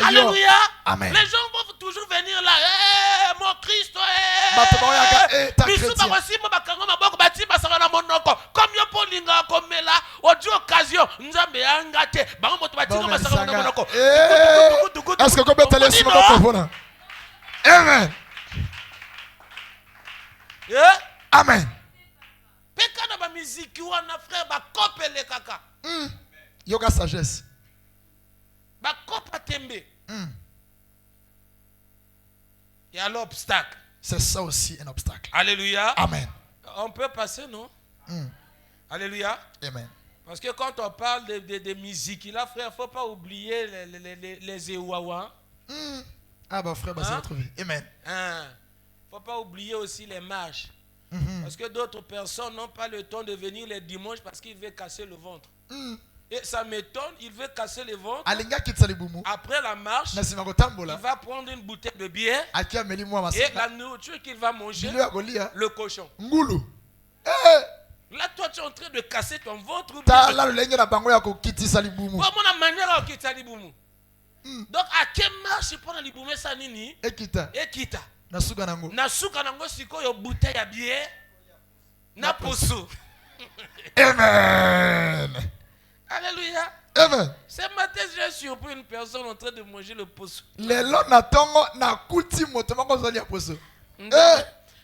Alléluia. Amen. Les gens vont toujours venir là. Mon Christ. Comme il faut linga comme là, audio occasion. Nzambe angate. Bango moto batiko masaka na monoko. Est-ce que vous pouvez aller Amen. Amen. Peka na ba musique wana frère ba kopele kaka. Yoga sagesse. Ba kopa tembe. Il y a l'obstacle. C'est ça aussi un obstacle. Alléluia. Amen. On peut passer, non? Alléluia. Amen. Parce que quand on parle de musique, là, frère, il ne faut pas oublier les Ewawa. Ah bah frère, bah, c'est retrouvé. Amen. Il ne faut pas oublier aussi les marches. Parce que d'autres personnes n'ont pas le temps de venir les dimanches parce qu'ils veulent casser le ventre. Et ça m'étonne, il veut casser le ventre. Après la marche, il va prendre une bouteille de bière. Et la nourriture qu'il va manger, le cochon. Là, toi, tu es en train de casser ton ventre. Comment la manière à quitter l'iboumu? Donc, à quelle marche il prend l'iboumu ça nini? Ekita. Nasuka nango siko yo bouteille à bière. Na poso. Amen. Alléluia. Amen. Ce matin, j'ai surpris une personne en train de manger le poso. Les lots n'attendent na kuti motema ko zali poso.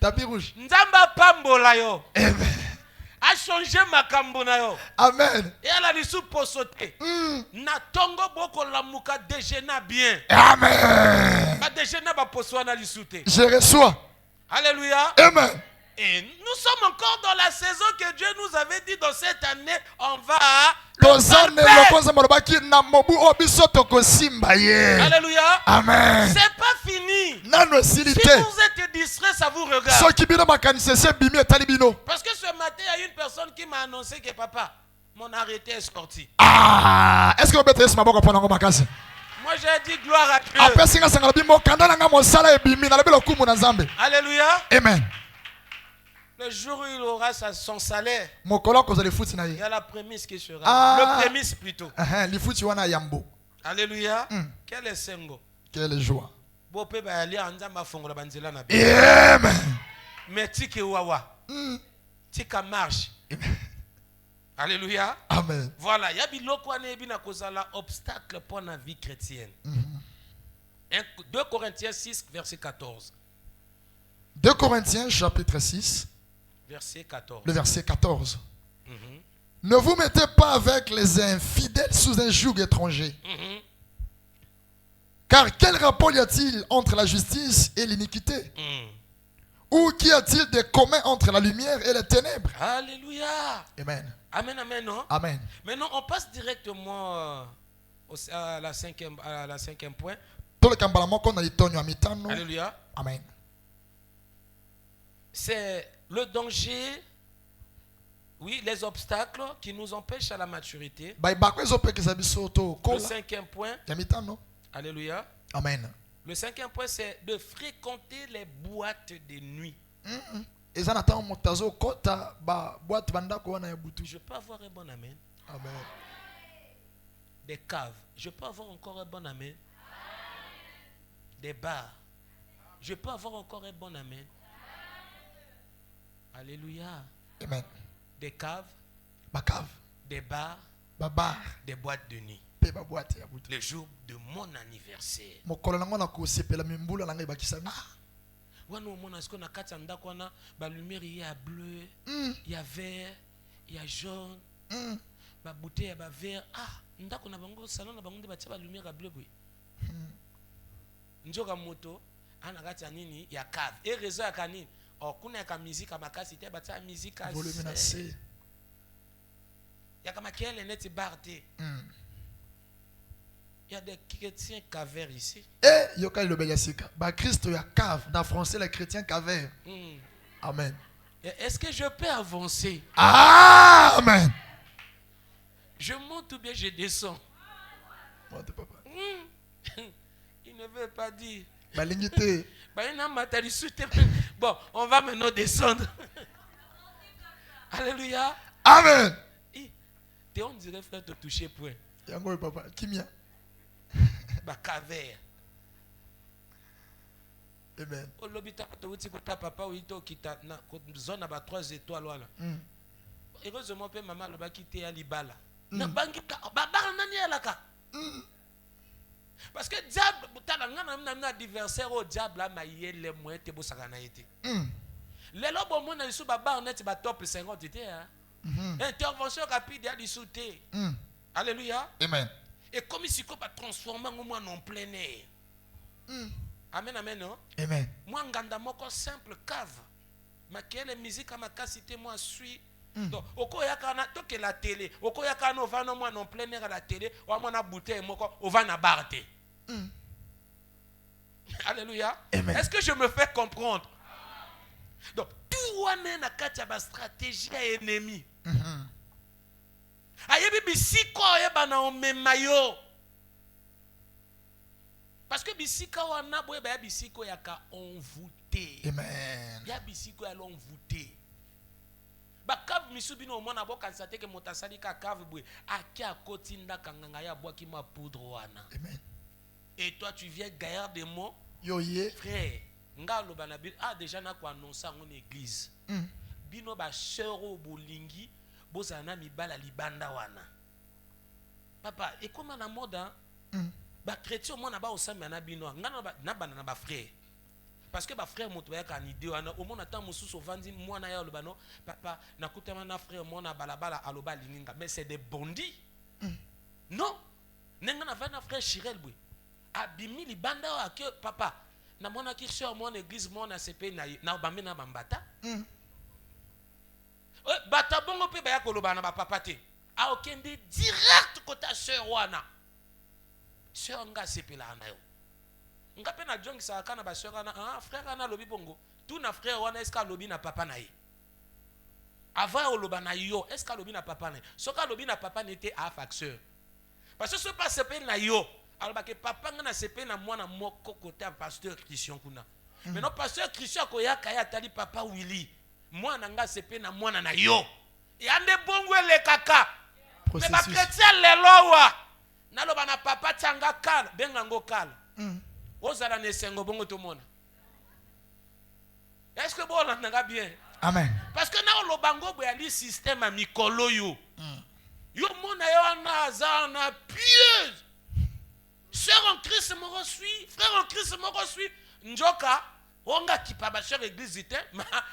Tapis rouge. Nzamba pambola yo. Amen. A changé ma kambo na yo. Amen. Et elle a dit sous posoté. Na tongo boko la muka déjeuner bien. Amen. Ba déjeuner ba poso na lisouté. Je reçois. Alléluia. Amen. Et nous sommes encore dans la saison que Dieu nous avait dit dans cette année, on va Alléluia. Amen. C'est pas fini. Si vous êtes distrait, ça vous regarde. Parce que ce matin, il y a une personne qui m'a annoncé que papa, mon arrêté est sorti. Ah, est-ce que vous pouvez moi j'ai dit gloire à Dieu. Alléluia. Amen. Le jour où il aura son salaire, il y a la prémisse qui sera. Le prémisse plutôt. Alléluia. Quel est Sengo? Quelle joie. Amen. Mais tika wawa. Tika marche. Alléluia. Amen. Voilà. Il y a obstacle pour la vie chrétienne. 2 Corinthiens 6, verset 14. 2 Corinthiens chapitre 6. Verset 14. Le verset 14. Ne vous mettez pas avec les infidèles sous un joug étranger. Car quel rapport y a-t-il entre la justice et l'iniquité? Ou qu'y a-t-il de commun entre la lumière et les ténèbres? Alléluia. Amen. Amen, amen, non? Amen. Maintenant, on passe directement à la cinquième point. Alléluia. Amen. C'est le danger, oui, les obstacles qui nous empêchent à la maturité. Le 5e point. Alléluia. Amen. Le 5e point, c'est de fréquenter les boîtes de nuit. Je peux avoir un bon amen. Amen. Des caves. Je peux avoir encore un bon amen. Des bars. Je peux avoir encore un bon amen. Alléluia. Amen. Des caves. Des bars. Des boîtes de nuit. Le jour de mon anniversaire. La lumière il y a bleu, il y a vert, il y a jaune, la bouteille il y a vert. Ah, ndako na bango salon na bango de batia la lumière à bleu boy. Njoka moto, ana kati ya nini ya cave. Et réseau ya kanini. Oh, kuna ya musique à makasi te batia musique à volume menacé. Ya kama kiele neti barté. Il y a des chrétiens cavers ici. Eh, yoka le beyasika. Ba Christ ya cave. Dans français les chrétiens cavers. Amen. Est-ce que je peux avancer? Amen. Je monte ou bien je descends? Monte papa. Il ne veut pas dire. Balingité. Bon, on va maintenant descendre. Alléluia. Amen. On dirait frère te toucher point. Yango papa. Kimia. Bakaver. Amen. Au lobita to wuti kota papa wito kita na zone ba 3 étoiles wala. Heureusement pe maman loba kité ya libala. Na bangi ka baba nani alaka. Parce que diable butala ngana na adversaire au diable a maillé les moyens te bosaka na été. Les lobos mo na isu baba net ba top 50 était hein. Intervention rapide ya disouté. Alléluia. Amen. Et comme ici qu'on va transformer au moins en plein air. Amen, amen, non? Amen. Moi, nganda moko simple cave. Ma quelle musique à ma cité moi suis. Donc, oko yakana toke la télé. Oko yakana va no moi en plein air à la télé. Ou moi na bouteille moko on va na barte. Alléluia. Amen. Est-ce que je me fais comprendre? Donc, tout wane na kati ya stratégie ennemi. Ayebi bisiko yeba na omemayo. Parce que bisika wana boye ba bisiko yaka envoûté. Amen. Ya bisiko ya envoûté. Ba cave misubino mona boka nsate ke motasali ka cave boye aki akotinda kanganga ya boki ma poudre wana. Amen. Et toi tu viens gaillard de mots. Yoye. Frère, nga loba na bi déjà na ko annoncer en église. Bino ba sœur o bolingi bozana mibala libanda wana. Papa, et comment na mode ba chrétien mo na ba osami na bino ngana na bana na ba frère. Parce que ba frère moto ya kan idée wana au mona temps mususu vandi mwana ya lobano papa nakutama na frère mo na balabala aloba lininga mais c'est des bandits. Non. Nenga na va na frère Chirel boy. Abimi libanda wa que papa na mona ki sœur mon église mon na CP na ba mena bambata. Bata bongo pe ba ya koloba na ba papa te. A okende direct côté sœur wana. Sœur nga sepela na yo. Nga pe na jongi sa kana ba sœur na frère na lobi bongo. Tout na frère wana eska lobi na papa na ye. Avant loba na yo eska lobi na papa na. Soka lobi na papa n'était à facteur. Parce que ce pas sepela na yo. Alors que papa nga na sepela na mwana moko côté pasteur Christian kuna. Mais non pasteur Christian ko ya kaya tali papa Willy. Mwana nga sepela na mwana na yo. Yande bongo le kaka. Mais ba chrétien le lowa. Naloba na papa tanga kala benga ngo kala. Ozala ne sengo bongo to mona. Est-ce que bon nanga bien? Amen. Parce que na lobango bo ya li système a mikolo yo. Yo mona yo na za na pieuse. Sœur en Christ me reçoit, frère en Christ me reçoit. Njoka onga kipa ba sœur église ite,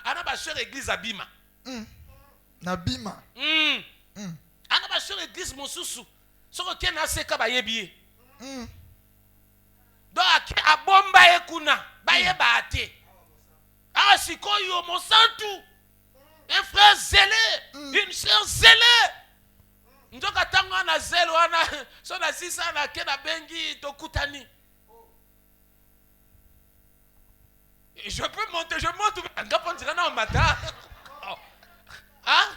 ana ba sœur église abima. Nabima. Ana ba sœur église mosusu. Soko kena seka ba yebiye. Donc abomba ekuna ba yeba ate. Ah sikoyo mo santu. Un frère zélé, une sœur zélée. Njoka tango na zelo wana so na sisa na kena bengi tokutani. Je peux monter, je monte. Nga on dirait na matin. Hein?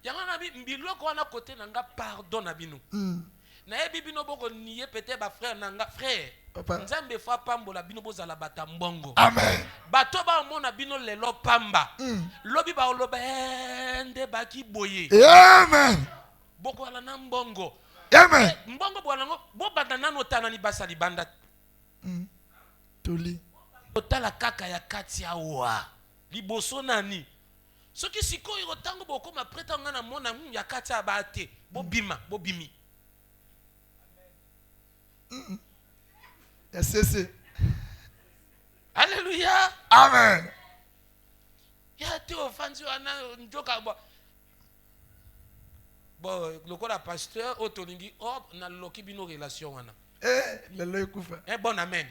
Yangana bi mbiloko wana côté nanga pardon na bino. Na yebi bino boko nié peut-être ba frère nanga frère. Nzambe fa pambola bino bozala bata mbongo. Amen. Bato ba mona bino lelo pamba. Lobi ba oloba ende baki boye. Amen. Boko ala na mbongo. Amen. Mbongo bwana ngo bo banda nano tana ni basa libanda. Toli. Otala kaka ya kati ya wa. Liboso nani? Soki sikoyo tango boko ma preta ngana mona ya kati ya bate. Bobima, bobimi. Yes. Alléluia. Amen. Ya te offendu wana njoka bon lokola pasteur otolingi ordre na loki bino relation wana. Lelo ekufa. Bon amen.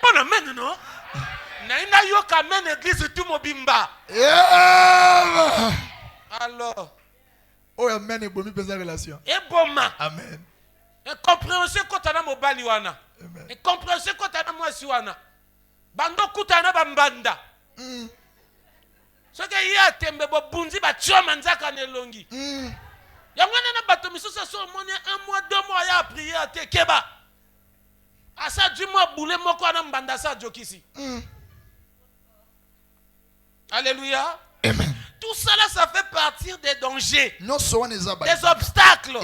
Bon amen non? Na ina yoka amen église tout mobimba. Alors. Oh amen et bomi pesa relation. Boma. Amen. Incompréhension quand on a mobali wana. Incompréhension quand on a mwasi wana. Bando kutana bambanda. Soki ya tembe bo bunzi ba choma nzaka nelongi. Yangwana na bato misusa so moni 1 mois 2 mois ya prier te keba. Asa du mois boule moko na mbanda sa jokisi. Alléluia. Amen. tout ça là, ça fait partir des dangers, des obstacles.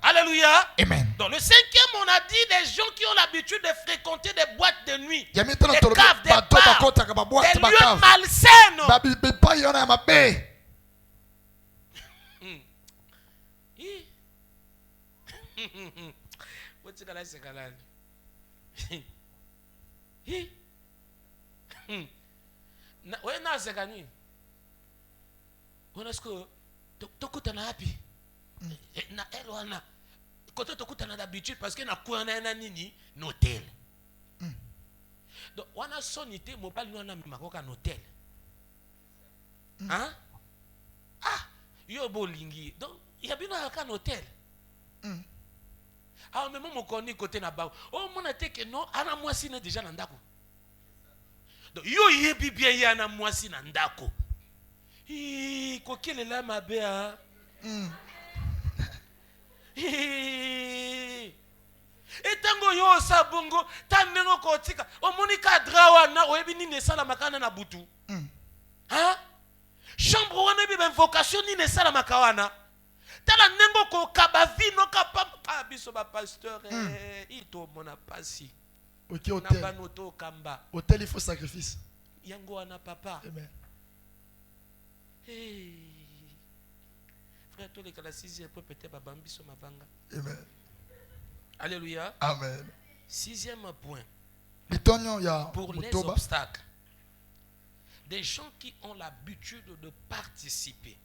Alléluia. Amen. Dans le 5e, on a dit des gens qui ont l'habitude de fréquenter des boîtes de nuit, des caves, des bars, des lieux malsains. D'habitude parce que na kuana nini hôtel. Donc on a sonité mobile nous na makoka hôtel. Hein? Ah, yo bolingi. Donc il y a bien un hôtel. Ah mais mon connait côté na ba. Oh mon a que non, ana mwasi na déjà na ndako. Donc yo yebi bien ya na mwasi na ndako. Hi ko kele la mabe ah. Etango yo sabongo tanengo kotika omonika drawa na oyebi nini esala makana na butu. Hein? Chambre wana bi invocation nini esala makawana. Tala nengo ko kabavi no kapapa biso ba pasteur ito mona pasi. OK, hôtel. Na banoto kamba. Hôtel il faut sacrifice. Yango wana papa. Amen. Frère, tous les cas, la 6e peut peut-être babambi sur ma banga. Amen. Alléluia. Amen. 6e point. Pour les obstacles. Des gens qui ont l'habitude de participer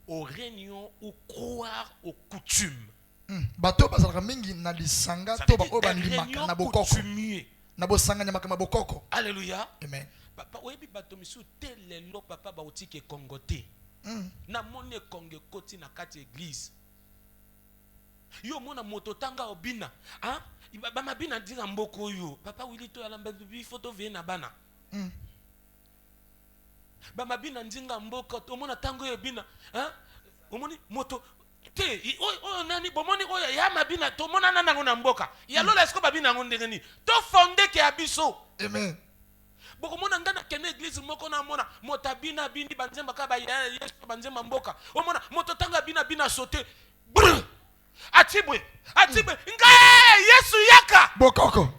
aux réunions ou croire aux coutumes. Bato bazalaka mingi na lisanga to ba obandimaka na bokoko. Na bosanga nyamaka mabokoko. Alléluia. Amen. Papa oyebi bato misu telelo papa ba otike kongote. Na mone konge koti na kati église. Yo mona moto tanga obina. Hein? Ba mabina ndira mboko yo. Papa wili to alamba bi photo vie na bana. Ba mabina ndinga mboko to mona tango yo bina. Hein? Omoni moto te o nani bomoni o ya mabina to mona nana ngona mboka. Ya lola esko babina ngondenge ni. To fonde ke abiso. Amen. Boko mona ngana kene église moko na mona motabina bindi banzemba ka ba yesu banzemba mboka. O mona moto tanga bina sauter. Atibwe nga Yesu yaka bokoko.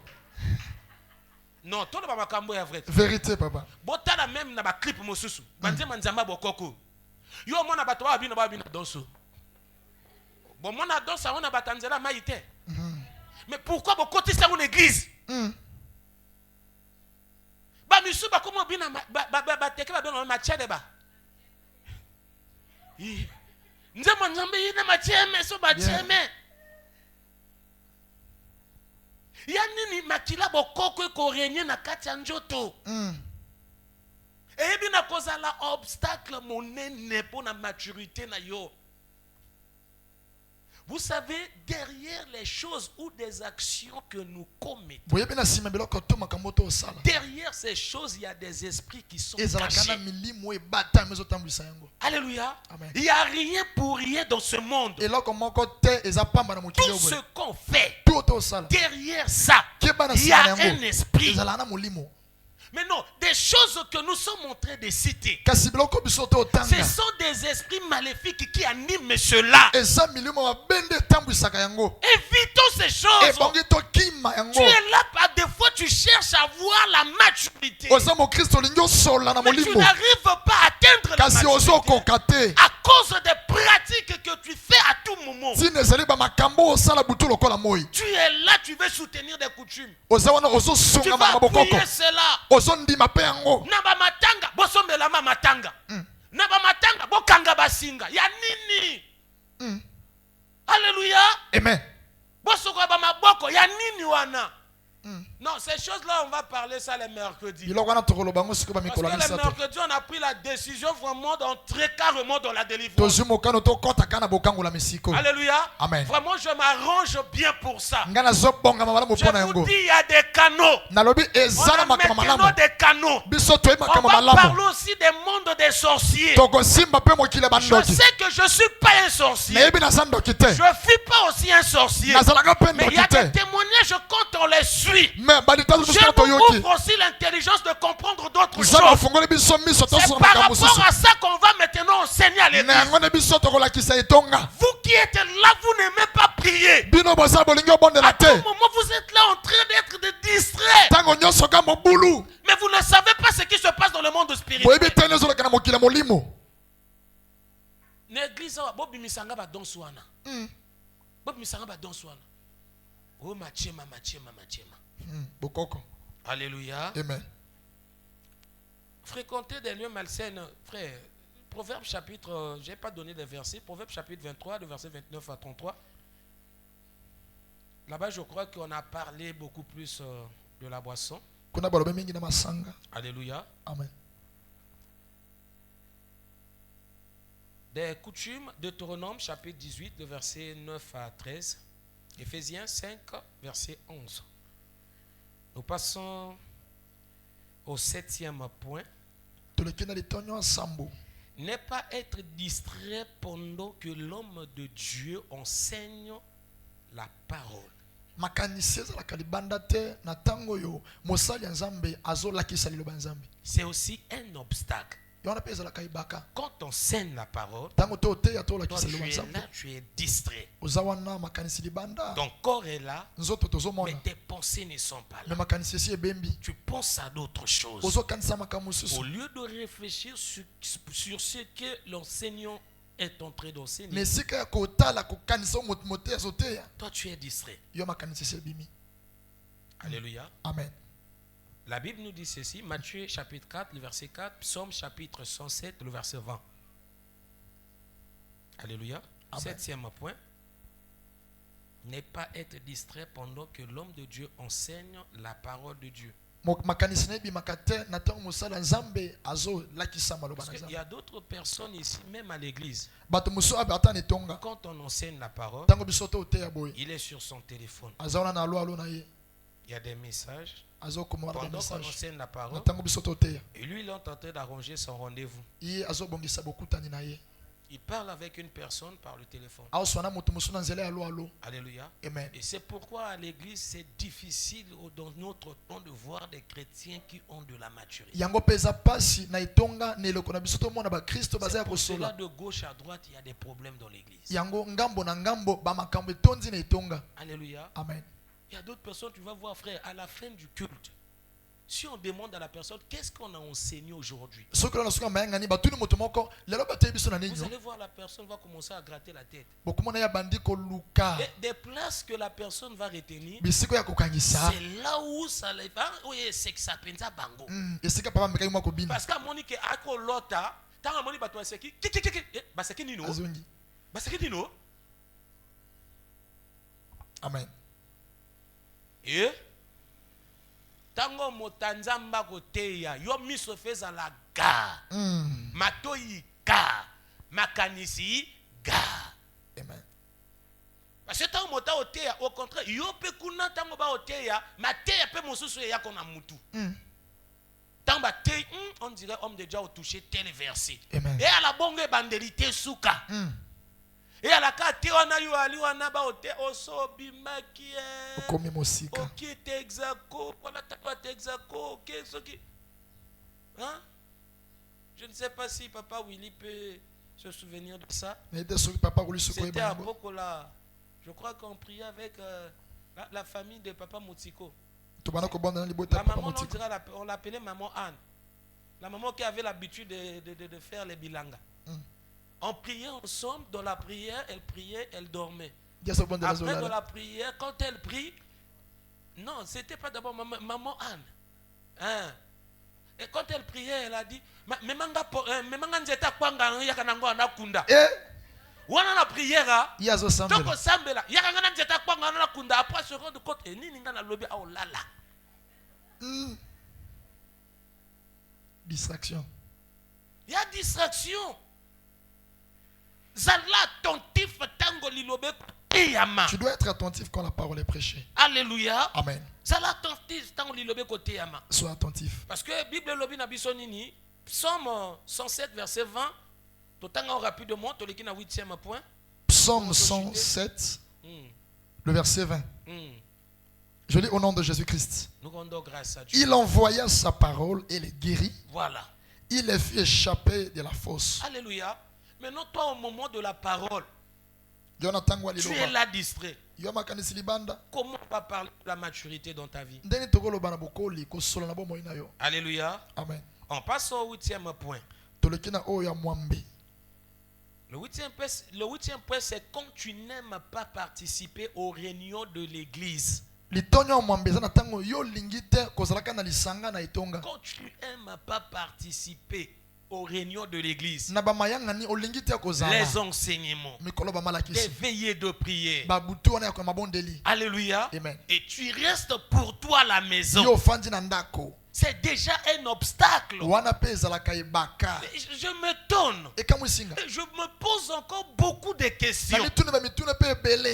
Non, tout le makambo ya vrai. Vérité papa. Botala même na ba clip mosusu. Banzemba nzamba bokoko. Yo mona bato ba bina danso. Bon mona dansa on a batanzela maïté. Mais pourquoi bokoti ça mon église? Ba misu ba komo bina ba teke ba bino ma chede ba. Nzema nzambe yina ma cheme so ba cheme. Ya nini makila bokoko ko régner na kati ya njoto. Et bien cause la obstacle monene pour la maturité na yo. Vous savez, derrière les choses ou des actions que nous commettons, derrière ces choses, il y a des esprits qui sont cachés. Alléluia. Amen. Il n'y a rien pour rien dans ce monde. Tout ce qu'on fait, derrière ça, il y a un esprit. Mais non, des choses que nous sommes en train de citer, ce sont des esprits maléfiques qui animent cela. Évitons ces choses. Tu es là, des fois tu cherches à voir la maturité. Mais tu n'arrives pas à atteindre la maturité à cause des pratiques que tu fais à tout moment. Tu es là, tu veux soutenir des coutumes. Tu vas appuyer cela. Naba matanga bosombela ma matanga. Naba matanga bokanga basinga. Ya nini? Alléluia. Amen. Bosoko ba maboko ya nini wana? Non, ces choses-là, on va parler ça les mercredis. Parce que les mercredis, on a pris la décision vraiment d'entrer carrément dans la délivrance. Alléluia. Amen. Vraiment, je m'arrange bien pour ça. Je vous dis, il y a des canaux. On a maintenant des canaux. On va parler aussi des mondes des sorciers. Je sais que je ne suis pas un sorcier. Je ne suis pas aussi un sorcier. Mais il y a des témoignages contre on les suit. Mais Dieu nous ouvre aussi l'intelligence de comprendre d'autres choses. C'est par rapport à ça qu'on va maintenant enseigner à l'église. Vous qui êtes là, vous n'aimez pas prier. À tout moment, vous êtes là en train d'être distrait. Mais vous ne savez pas ce qui se passe dans le monde spirituel. L'église, Bob Misanga va dans Swana. Bob Misanga va dans Swana. Oh, machema. Alléluia. Amen. Fréquenter des lieux malsains, frère. Proverbe chapitre, je n'ai pas donné des versets. Proverbe chapitre 23, de verset 29 à 33. Là-bas, je crois qu'on a parlé beaucoup plus de la boisson. Alléluia. Amen. Des coutumes, Deutéronome chapitre 18, de verset 9 à 13. Éphésiens 5, verset 11. Nous passons au 7e point. Ne pas être distrait pendant que l'homme de Dieu enseigne la parole. C'est aussi un obstacle. Quand on enseigne la parole, toi tu es là, tu es distrait. Ton corps est là, mais tes pensées ne sont pas là. Tu penses à d'autres choses. Au lieu de réfléchir sur ce que l'enseignant est en train d'enseigner, toi tu es distrait. Alléluia. Amen. La Bible nous dit ceci, Matthieu chapitre 4, le verset 4, Psaume chapitre 107, le verset 20. Alléluia. Amen. 7e point. Ne pas être distrait pendant que l'homme de Dieu enseigne la parole de Dieu. Parce qu'il y a d'autres personnes ici, même à l'église. Quand on enseigne la parole, il est sur son téléphone. Il y a des messages. Pendant qu'on enseigne la parole, et lui il est en train d'arranger son rendez-vous. Il parle avec une personne par le téléphone. Alléluia. Amen. Et c'est pourquoi à l'église c'est difficile dans notre temps de voir des chrétiens qui ont de la maturité. C'est pour cela de gauche à droite il y a des problèmes dans l'église. Alléluia. Amen. Il y a d'autres personnes, tu vas voir frère, à la fin du culte, si on demande à la personne qu'est-ce qu'on a enseigné aujourd'hui, vous allez voir la personne va commencer à gratter la tête. Et des places que la personne va retenir, c'est là où ça les va. C'est que ça pensa bango. Parce qu'à Monique à Kolota, tant à Monique bateau c'est qui baseki nino. Baseki nino. Amen. Et tango motanzamba koteya yo miso feza la ga matoyi ga makanisi ga. Amen. Parce que tango mota oteya au contraire yo pe kuna tango ba oteya mateya pe mosusu ya kona mutu. Tango ba te on dirait homme de Dieu au touché tel verset. Amen. Et à la bonge bandelité souka. Et à la carte on a eu ali on a ba ote osobi makie. Ok texaco voilà ta texaco ok ce qui hein. Je ne sais pas si papa Willy peut se souvenir de ça. C'était à Bokola. Je crois qu'on priait avec la famille de papa Moutiko. La maman, on l'appelait maman Anne. La maman qui avait l'habitude de faire les bilangas. On priait ensemble, dans la prière, elle priait, elle dormait. Après, dans la prière, quand elle prie, non, c'était pas d'abord maman Anne. Hein? Et quand elle priait, elle a dit, wana na prière donc sambela yakanga nzeta kwanga na kunda après se rendre compte nini nga na lobi a olala. Distraction. Il y a distraction. Zala attentif tango lilobe koteama. Tu dois être attentif quand la parole est prêchée. Alléluia. Amen. Zala attentif tango lilobe koteama. Sois attentif. Parce que Bible lobi na biso nini? Psaume 107 verset 20. Totanga rapidement, toleki na 8e point. Psaume 107, le verset 20. Je lis au nom de Jésus-Christ. Nous rendons grâce à Dieu. Il envoya sa parole et les guérit. Voilà. Il les fit échapper de la fosse. Alléluia. Maintenant, toi, au moment de la parole, tu Tu es là distrait. Comment on va parler de la maturité dans ta vie? Alléluia. Amen. On passe au 8e point. Le huitième point, c'est quand tu n'aimes pas participer aux réunions de l'église. Quand tu n'aimes pas participer aux réunions de l'église, les enseignements, les veillées de prière, alléluia, amen, et tu restes pour toi à la maison, c'est déjà un obstacle. Je m'étonne. Je me pose encore beaucoup de questions.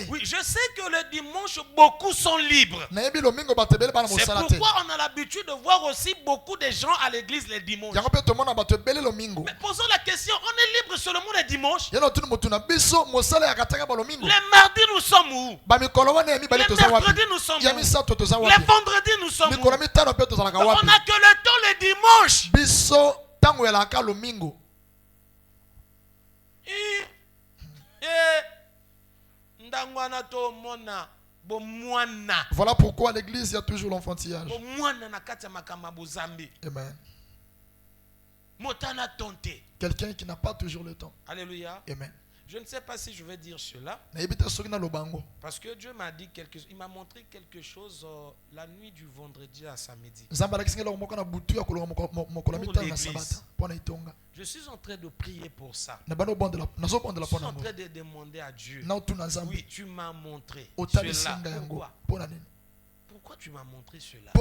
Oui, je sais que le dimanche, beaucoup sont libres. C'est pourquoi on a l'habitude de voir aussi beaucoup de gens à l'église les dimanches. Mais posons la question, on est libre seulement les dimanches? Les mardis, nous sommes où? Les mercredis, nous sommes où? Les vendredis, nous sommes où? On n'a que le temps le dimanche. Voilà pourquoi à l'église il y a toujours l'enfantillage. Amen. Quelqu'un qui n'a pas toujours le temps. Alléluia. Amen. Je ne sais pas si je vais dire cela. Parce que Dieu m'a dit quelque chose. Il m'a montré quelque chose la nuit du vendredi à samedi. Je suis en train de prier pour ça. Je suis en train de demander à Dieu. Oui, tu m'as montré cela. Pourquoi tu m'as montré cela?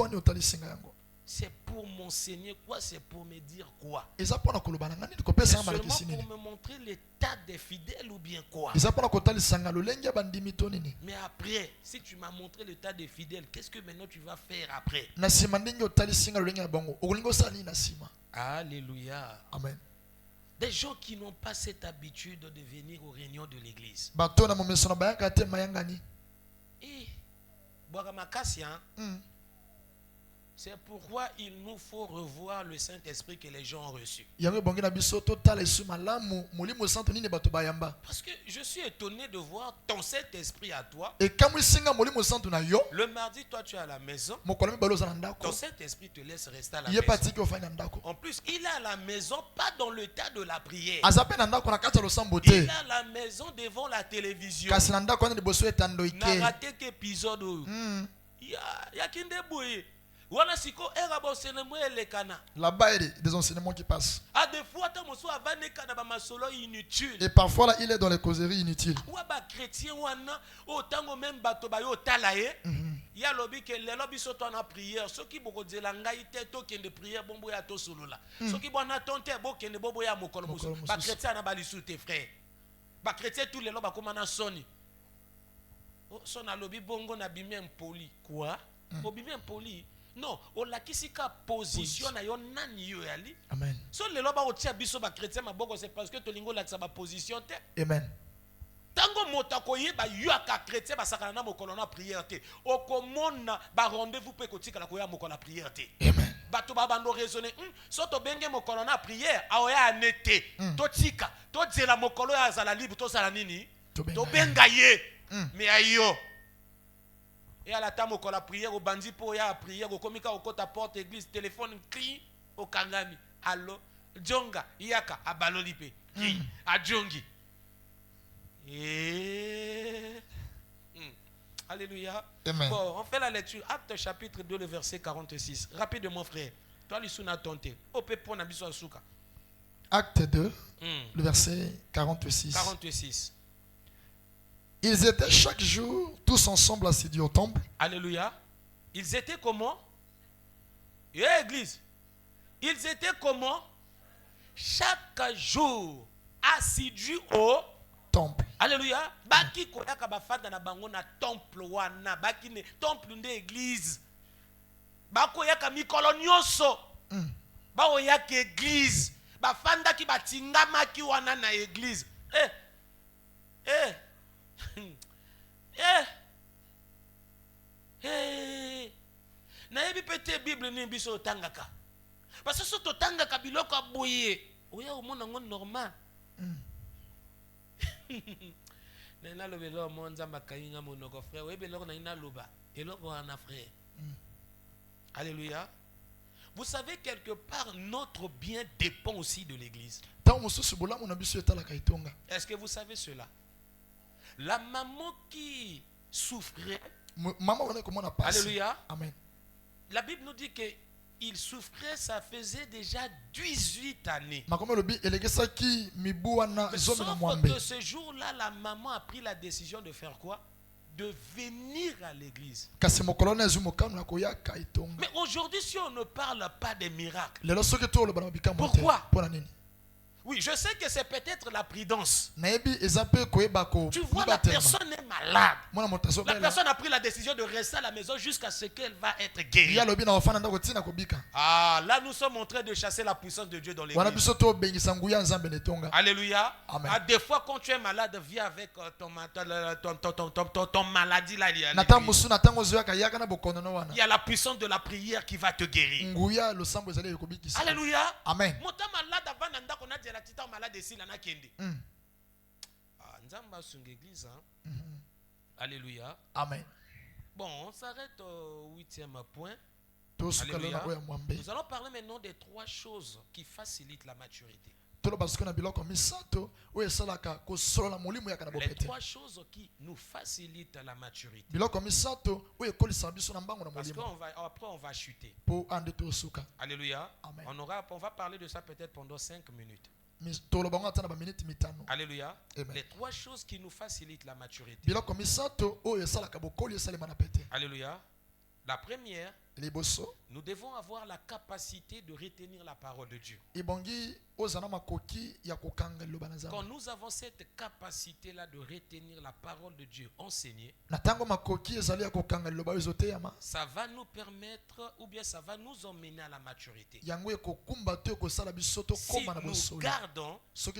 C'est pour m'enseigner quoi? C'est pour me dire quoi? C'est seulement pour me montrer l'état des fidèles ou bien quoi? Mais après, si tu m'as montré l'état des fidèles, qu'est-ce que maintenant tu vas faire après? Alléluia. Amen. Des gens qui n'ont pas cette habitude de venir aux réunions de l'église. Et c'est pourquoi il nous faut revoir le Saint-Esprit que les gens ont reçu. Parce que je suis étonné de voir ton Saint-Esprit à toi. Le mardi, toi tu es à la maison. Ton Saint-Esprit te laisse rester à la maison. En plus, il est à la maison, pas dans le tas de la prière. Il est à la maison devant la télévision. N'a raté qu'épisode. Là-bas, il y a des enseignements qui passent. Et parfois, là, il est dans les causeries inutiles. Quoi? Non, on l'a qui position na yo nani yo ali. Amen. So le loba otia biso ba chrétien maboko c'est parce que tolingo la sa position te. Amen. Tango motako yeba yo aka chrétien ba sakana na mokolo na prière te. Okomona ba rendez-vous pe kotika la koya mokolo na prière te. Amen. Bato ba bando raisonner, so to benge mokolo na prière aoya anete. To tika, to dzela mokolo ya zala libre to sala nini? To benga ye. Mais ayo. Et à la table, on la prière, au bandit pour la prière, au komika, au côté porte église, téléphone, cri, au kangami. Allo, Djonga, Yaka, à Balolipe, à Djongi. Alléluia. Amen. Bon, on fait la lecture. Acte chapitre 2, le verset 46. Rapidement, frère. Toi, l'issuna tonté. Au pépon, na biso asuka. Acte 2, le verset 46. 46. Ils étaient chaque jour tous ensemble assidus au temple. Alléluia. Ils étaient comment? Église. Ils étaient comment? Chaque jour assidus au temple. Alléluia. Baki koyaka bafanda na bango na temple wana. Baki ne temple nde église. Bako yaka mikolo nyonso. Bao yaka église. Bafanda ki batingama ki wana na église. te Bible ni biso tangaka. Parce que soto tangaka biloko aboye. Oya au monde normal. Nena lo belo monza makainga monoko frère. Oui belo na ina loba. Eloko ana frère. Alléluia. Vous savez quelque part notre bien dépend aussi de l'église. Est-ce que vous savez cela? La maman qui souffrait. Alléluia. Amen. La Bible nous dit que il souffrait, ça faisait déjà 18 années. Sauf que ce jour-là, la maman a pris la décision de faire quoi? De venir à l'église. Mais aujourd'hui, si on ne parle pas des miracles, pourquoi? Oui, je sais que c'est peut-être la prudence. Tu vois, la personne est malade. La personne a pris la décision de rester à la maison jusqu'à ce qu'elle va être guérie. Ah, là nous sommes en train de chasser la puissance de Dieu dans l'église. Alléluia. Ah, des fois quand tu es malade, viens avec ton maladie là. Il y a la puissance de la prière qui va te guérir. Alléluia. Amen. La tita malade ici la nakende. Nzamba sur l'église. Alléluia. Amen. Bon, on s'arrête au 8e point. Alléluia. Nous allons parler maintenant des 3 choses qui facilitent la maturité. Les 3 choses qui nous facilitent la maturité. Parce qu'après on va chuter. Alléluia. Amen. On va parler de ça peut-être pendant 5 minutes. Alléluia. Amen. Les 3 choses qui nous facilitent la maturité. Alléluia. La première, nous devons avoir la capacité de retenir la parole de Dieu. Quand nous avons cette capacité-là de retenir la parole de Dieu enseignée, ça va nous permettre, ou bien ça va nous emmener à la maturité. Si nous gardons, si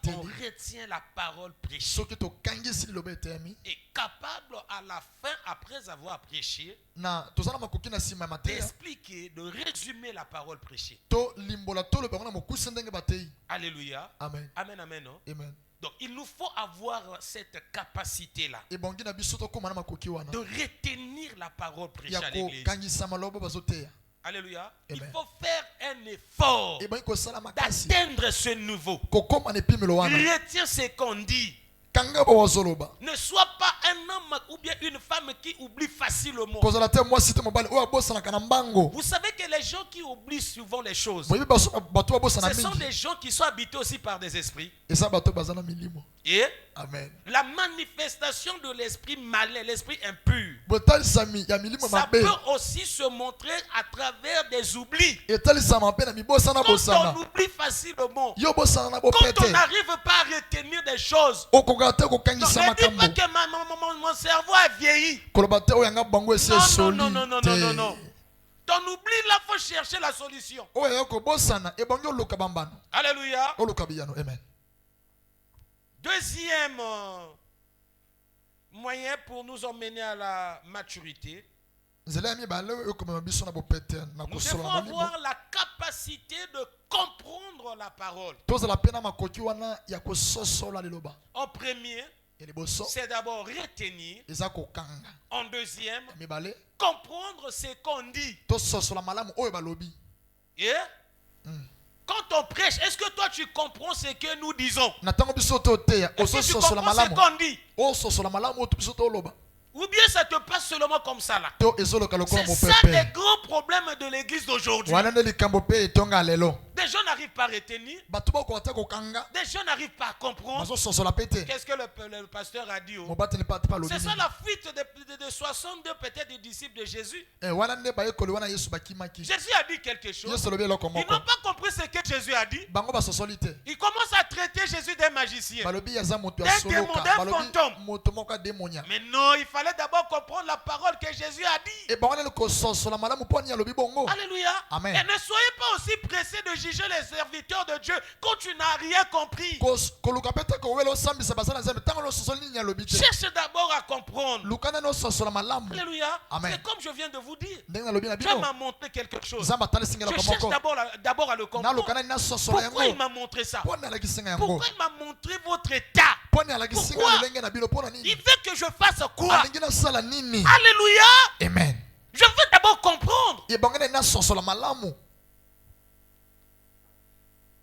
on retient la parole prêchée, et capable à la fin, après avoir prêché, d'expliquer, de résumer la parole prêchée. Alléluia. Amen. Amen, amen. Non? Amen. Donc il nous faut avoir cette capacité-là de retenir la parole prêchée à l'église. Alléluia. Amen. Il faut faire un effort d'atteindre ce niveau. Retiens ce qu'on dit. Ne sois pas un homme ou bien une femme qui oublie facilement. Vous savez que les gens qui oublient souvent les choses, ce sont des gens qui sont habités aussi par des esprits. Et amen. La manifestation de l'esprit malin, l'esprit impur, ça peut aussi se montrer à travers des oublis. Quand on oublie facilement, quand on n'arrive pas à retenir des choses, donc ne dis pas que mon cerveau a vieilli. Non. Ton oubli là, il faut chercher la solution. Alléluia. Deuxième moyen pour nous emmener à la maturité, nous devons avoir la capacité de comprendre la parole. En premier, c'est d'abord retenir. En deuxième, comprendre ce qu'on dit. Et quand on prêche, est-ce que toi tu comprends ce que nous disons? Est-ce que tu comprends ce qu'on dit? Ou bien ça te passe seulement comme ça là? C'est ça le gros problème de l'église d'aujourd'hui. Des gens n'arrivent pas à retenir. Des gens n'arrivent pas à comprendre. Qu'est-ce que le pasteur a dit? C'est ça la fuite de 62 peut-être des disciples de Jésus. Jésus a dit quelque chose. Ils n'ont pas compris ce que Jésus a dit. Ils commencent à traiter Jésus d'un magicien, d'un démon, d'un fantôme. Mais non, il fallait d'abord comprendre la parole que Jésus a dit. Alléluia. Amen. Et ne soyez pas aussi pressés de juger juger les serviteurs de Dieu quand tu n'as rien compris. Cherche d'abord à comprendre. Alléluia. C'est comme je viens de vous dire. Dieu m'a montré quelque chose. Je cherche d'abord à le comprendre. Pourquoi il m'a montré ça? Pourquoi il m'a montré votre état? Pourquoi? Il veut que je fasse quoi? Alléluia. Amen. Je veux d'abord comprendre.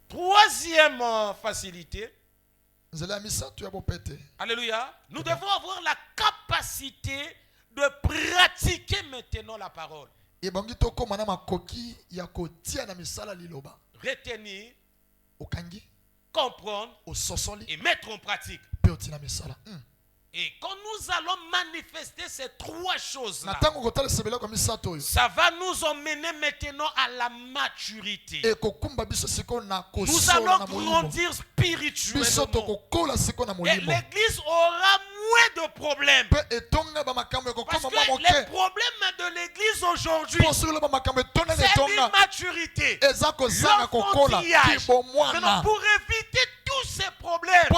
Troisième facilité. Alléluia. Nous devons avoir la capacité de pratiquer maintenant la parole. Retenir, comprendre et mettre en pratique. Et quand nous allons manifester ces trois choses-là, ça va nous emmener maintenant à la maturité. Nous allons grandir spirituellement. Et l'église aura moins de problèmes. Parce que les problèmes de l'église aujourd'hui, c'est l'immaturité, l'enfantillage. Maintenant, pour éviter tous ces problèmes,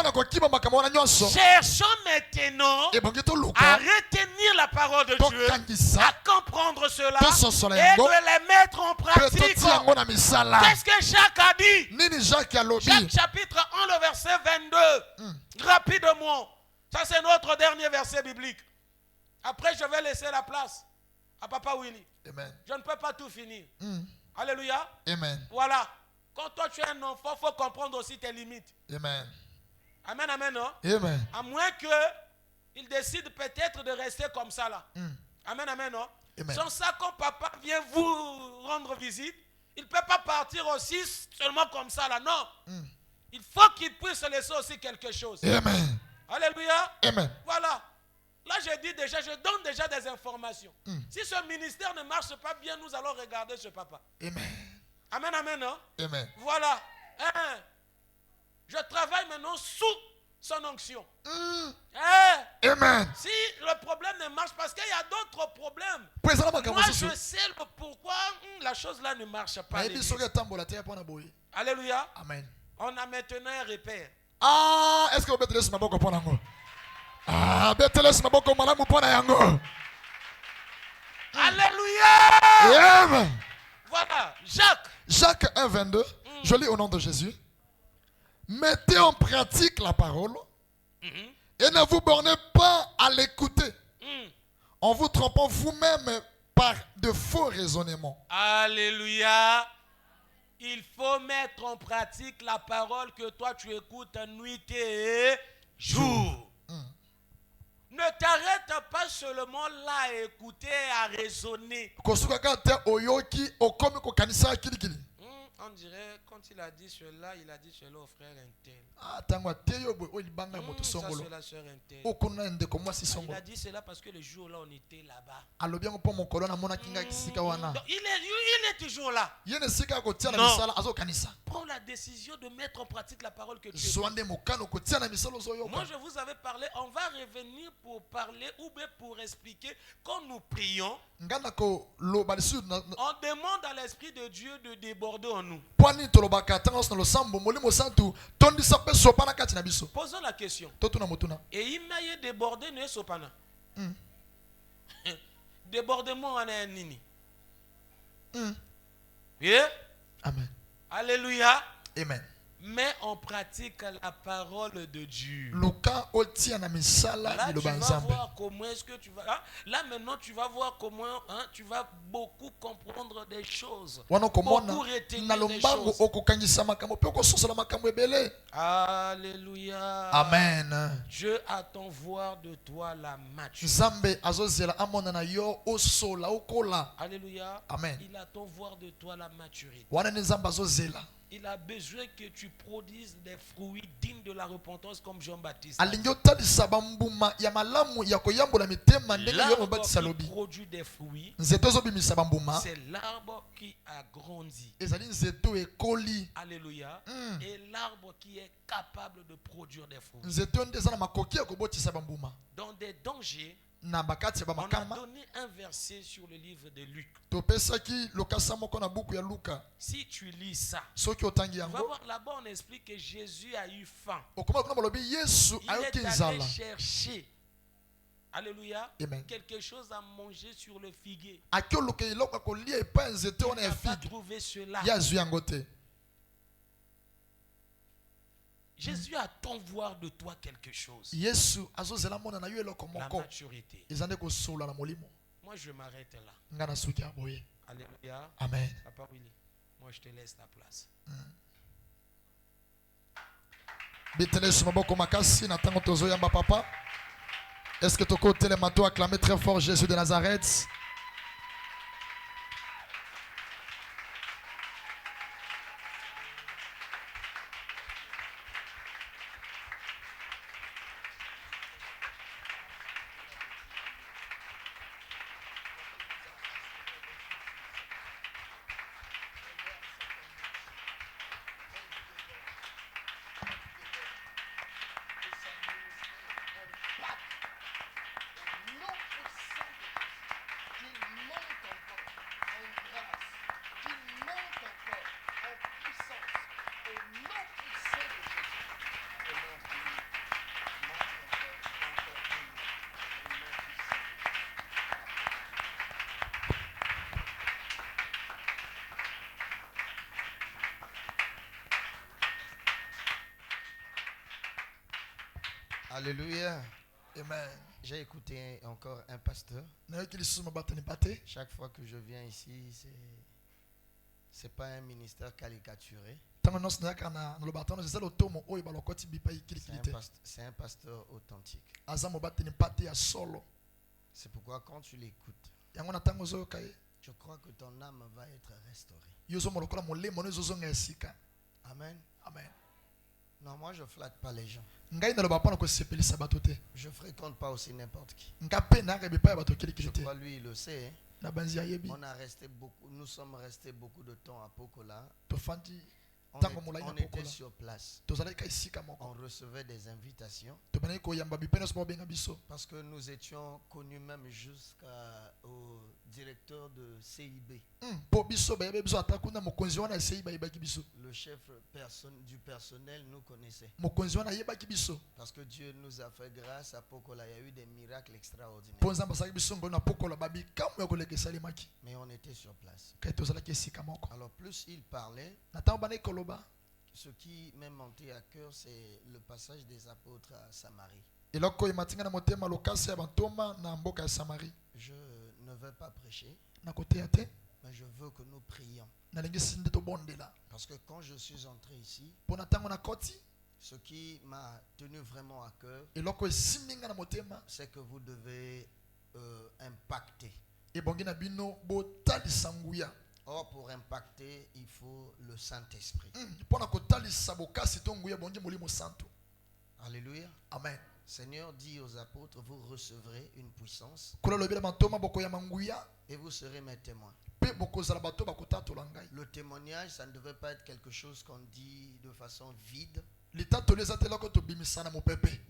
cherchons maintenant à retenir la parole de Dieu, à comprendre cela et de les mettre en pratique. Qu'est-ce que Jacques a dit? Jacques chapitre 1, le verset 22. Rapidement. Ça, c'est notre dernier verset biblique. Après, je vais laisser la place à Papa Willy. Amen. Je ne peux pas tout finir. Alléluia. Amen. Voilà. Quand toi, tu es un enfant, il faut comprendre aussi tes limites. Amen. Amen, amen, non? Amen. À moins qu'il décide peut-être de rester comme ça, là. Amen, amen, non? Amen. Sans ça, quand papa vient vous rendre visite, il ne peut pas partir aussi seulement comme ça, là. Non. Il faut qu'il puisse laisser aussi quelque chose. Amen. Alléluia. Amen. Voilà. Là, je donne déjà des informations. Si ce ministère ne marche pas bien, nous allons regarder ce papa. Amen. Amen, amen, non? Amen. Voilà. Je travaille maintenant sous son onction. Amen. Si le problème ne marche pas, parce qu'il y a d'autres problèmes. Moi, je sais pourquoi la chose là ne marche pas. Alléluia. Amen. On a maintenant un repère. Ah, est-ce que vous pouvez ma boko pona ngo? Ah, beteles ma boko malamu pona yango. Alléluia. Amen. Voilà, Jacques 1, 22. Je lis au nom de Jésus. Mettez en pratique la parole et ne vous bornez pas à l'écouter en vous trompant vous-même par de faux raisonnements. Alléluia. Il faut mettre en pratique la parole que toi tu écoutes nuit et jour. Ne t'arrête pas seulement là à écouter, à raisonner. On dirait, quand il a dit cela, il a dit cela au frère intel. Ça, c'est la soeur intel. Il a dit cela parce que le jour là, on était là-bas. Donc, il est toujours là. Non. Prends la décision de mettre en pratique la parole que tu écoutes. Moi, je vous avais parlé, on va revenir pour parler ou bien pour expliquer quand nous prions. On demande à l'Esprit de Dieu de déborder en nous. Posons la question. Et il m'a débordé, ne sopana. Débordement en un nini. Amen. Alléluia. Amen. Mets en pratique la parole de Dieu. Là, tu vas voir comment est-ce que tu vas. Là, maintenant, tu vas voir comment tu vas beaucoup comprendre des choses. Beaucoup retenir des choses. Alléluia. Amen. Dieu attend voir de toi la maturité. Alléluia. Amen. Il attend voir de toi la maturité. Il a besoin que tu produises des fruits dignes de la repentance comme Jean-Baptiste. L'arbre qui produit des fruits, c'est l'arbre qui a grandi. Alléluia. Et l'arbre qui est capable de produire des fruits. Dans des dangers, na bakati ya On a bamakama. donné un verset sur le livre de Luc. Topesaki lokasa moko na buku ya Luka. Si tu lis ça, Soki otangi tu vas yango, voir là-bas, on explique que Jésus a eu faim. okoma kuna balobi Yesu Il ayoki est allé nzala. chercher, alléluia, Amen. quelque chose à manger sur le figuier. Akioluka iloko kolia epa nzete Il wana ya n'a pas figue. trouvé cela. Yazwi yango te. Jésus attend voir de toi quelque chose. Yesu azozela mona na yo eloko La moko. maturité. Ezande kosola na molimo. Moi, je m'arrête là. Ngana suki aboye. Alléluia. Amen. Papa Willy, moi je te laisse la place. Bitele sur maboko makasi na tango tozo yamba papa. Est-ce que toko telemato acclamer très fort Jésus de Nazareth? Alléluia. Amen. J'ai écouté encore un pasteur. Chaque fois que je viens ici, c'est pas un ministère caricaturé. C'est un pasteur authentique. C'est pourquoi quand tu l'écoutes, je crois que ton âme va être restaurée. Amen. Amen. Non, moi je flatte pas les gens. Je fréquente pas aussi n'importe qui. Je crois lui il le sait. Nous sommes restés beaucoup de temps à Pokola. On était sur place. On recevait des invitations. Parce que nous étions connus même jusqu'au directeur de CIB. Le chef du personnel nous connaissait. Parce que Dieu nous a fait grâce à Pokola. Il y a eu des miracles extraordinaires. Mais on était sur place. Alors plus il parlait, ce qui m'est monté à cœur, c'est le passage des apôtres à Samarie. Je ne veux pas prêcher, mais je veux que nous prions. Parce que quand je suis entré ici, ce qui m'a tenu vraiment à cœur, c'est que vous devez impacter. Or, pour impacter, il faut le Saint-Esprit. Alléluia. Amen. Seigneur dit aux apôtres, vous recevrez une puissance et vous serez mes témoins. Le témoignage, ça ne devait pas être quelque chose qu'on dit de façon vide.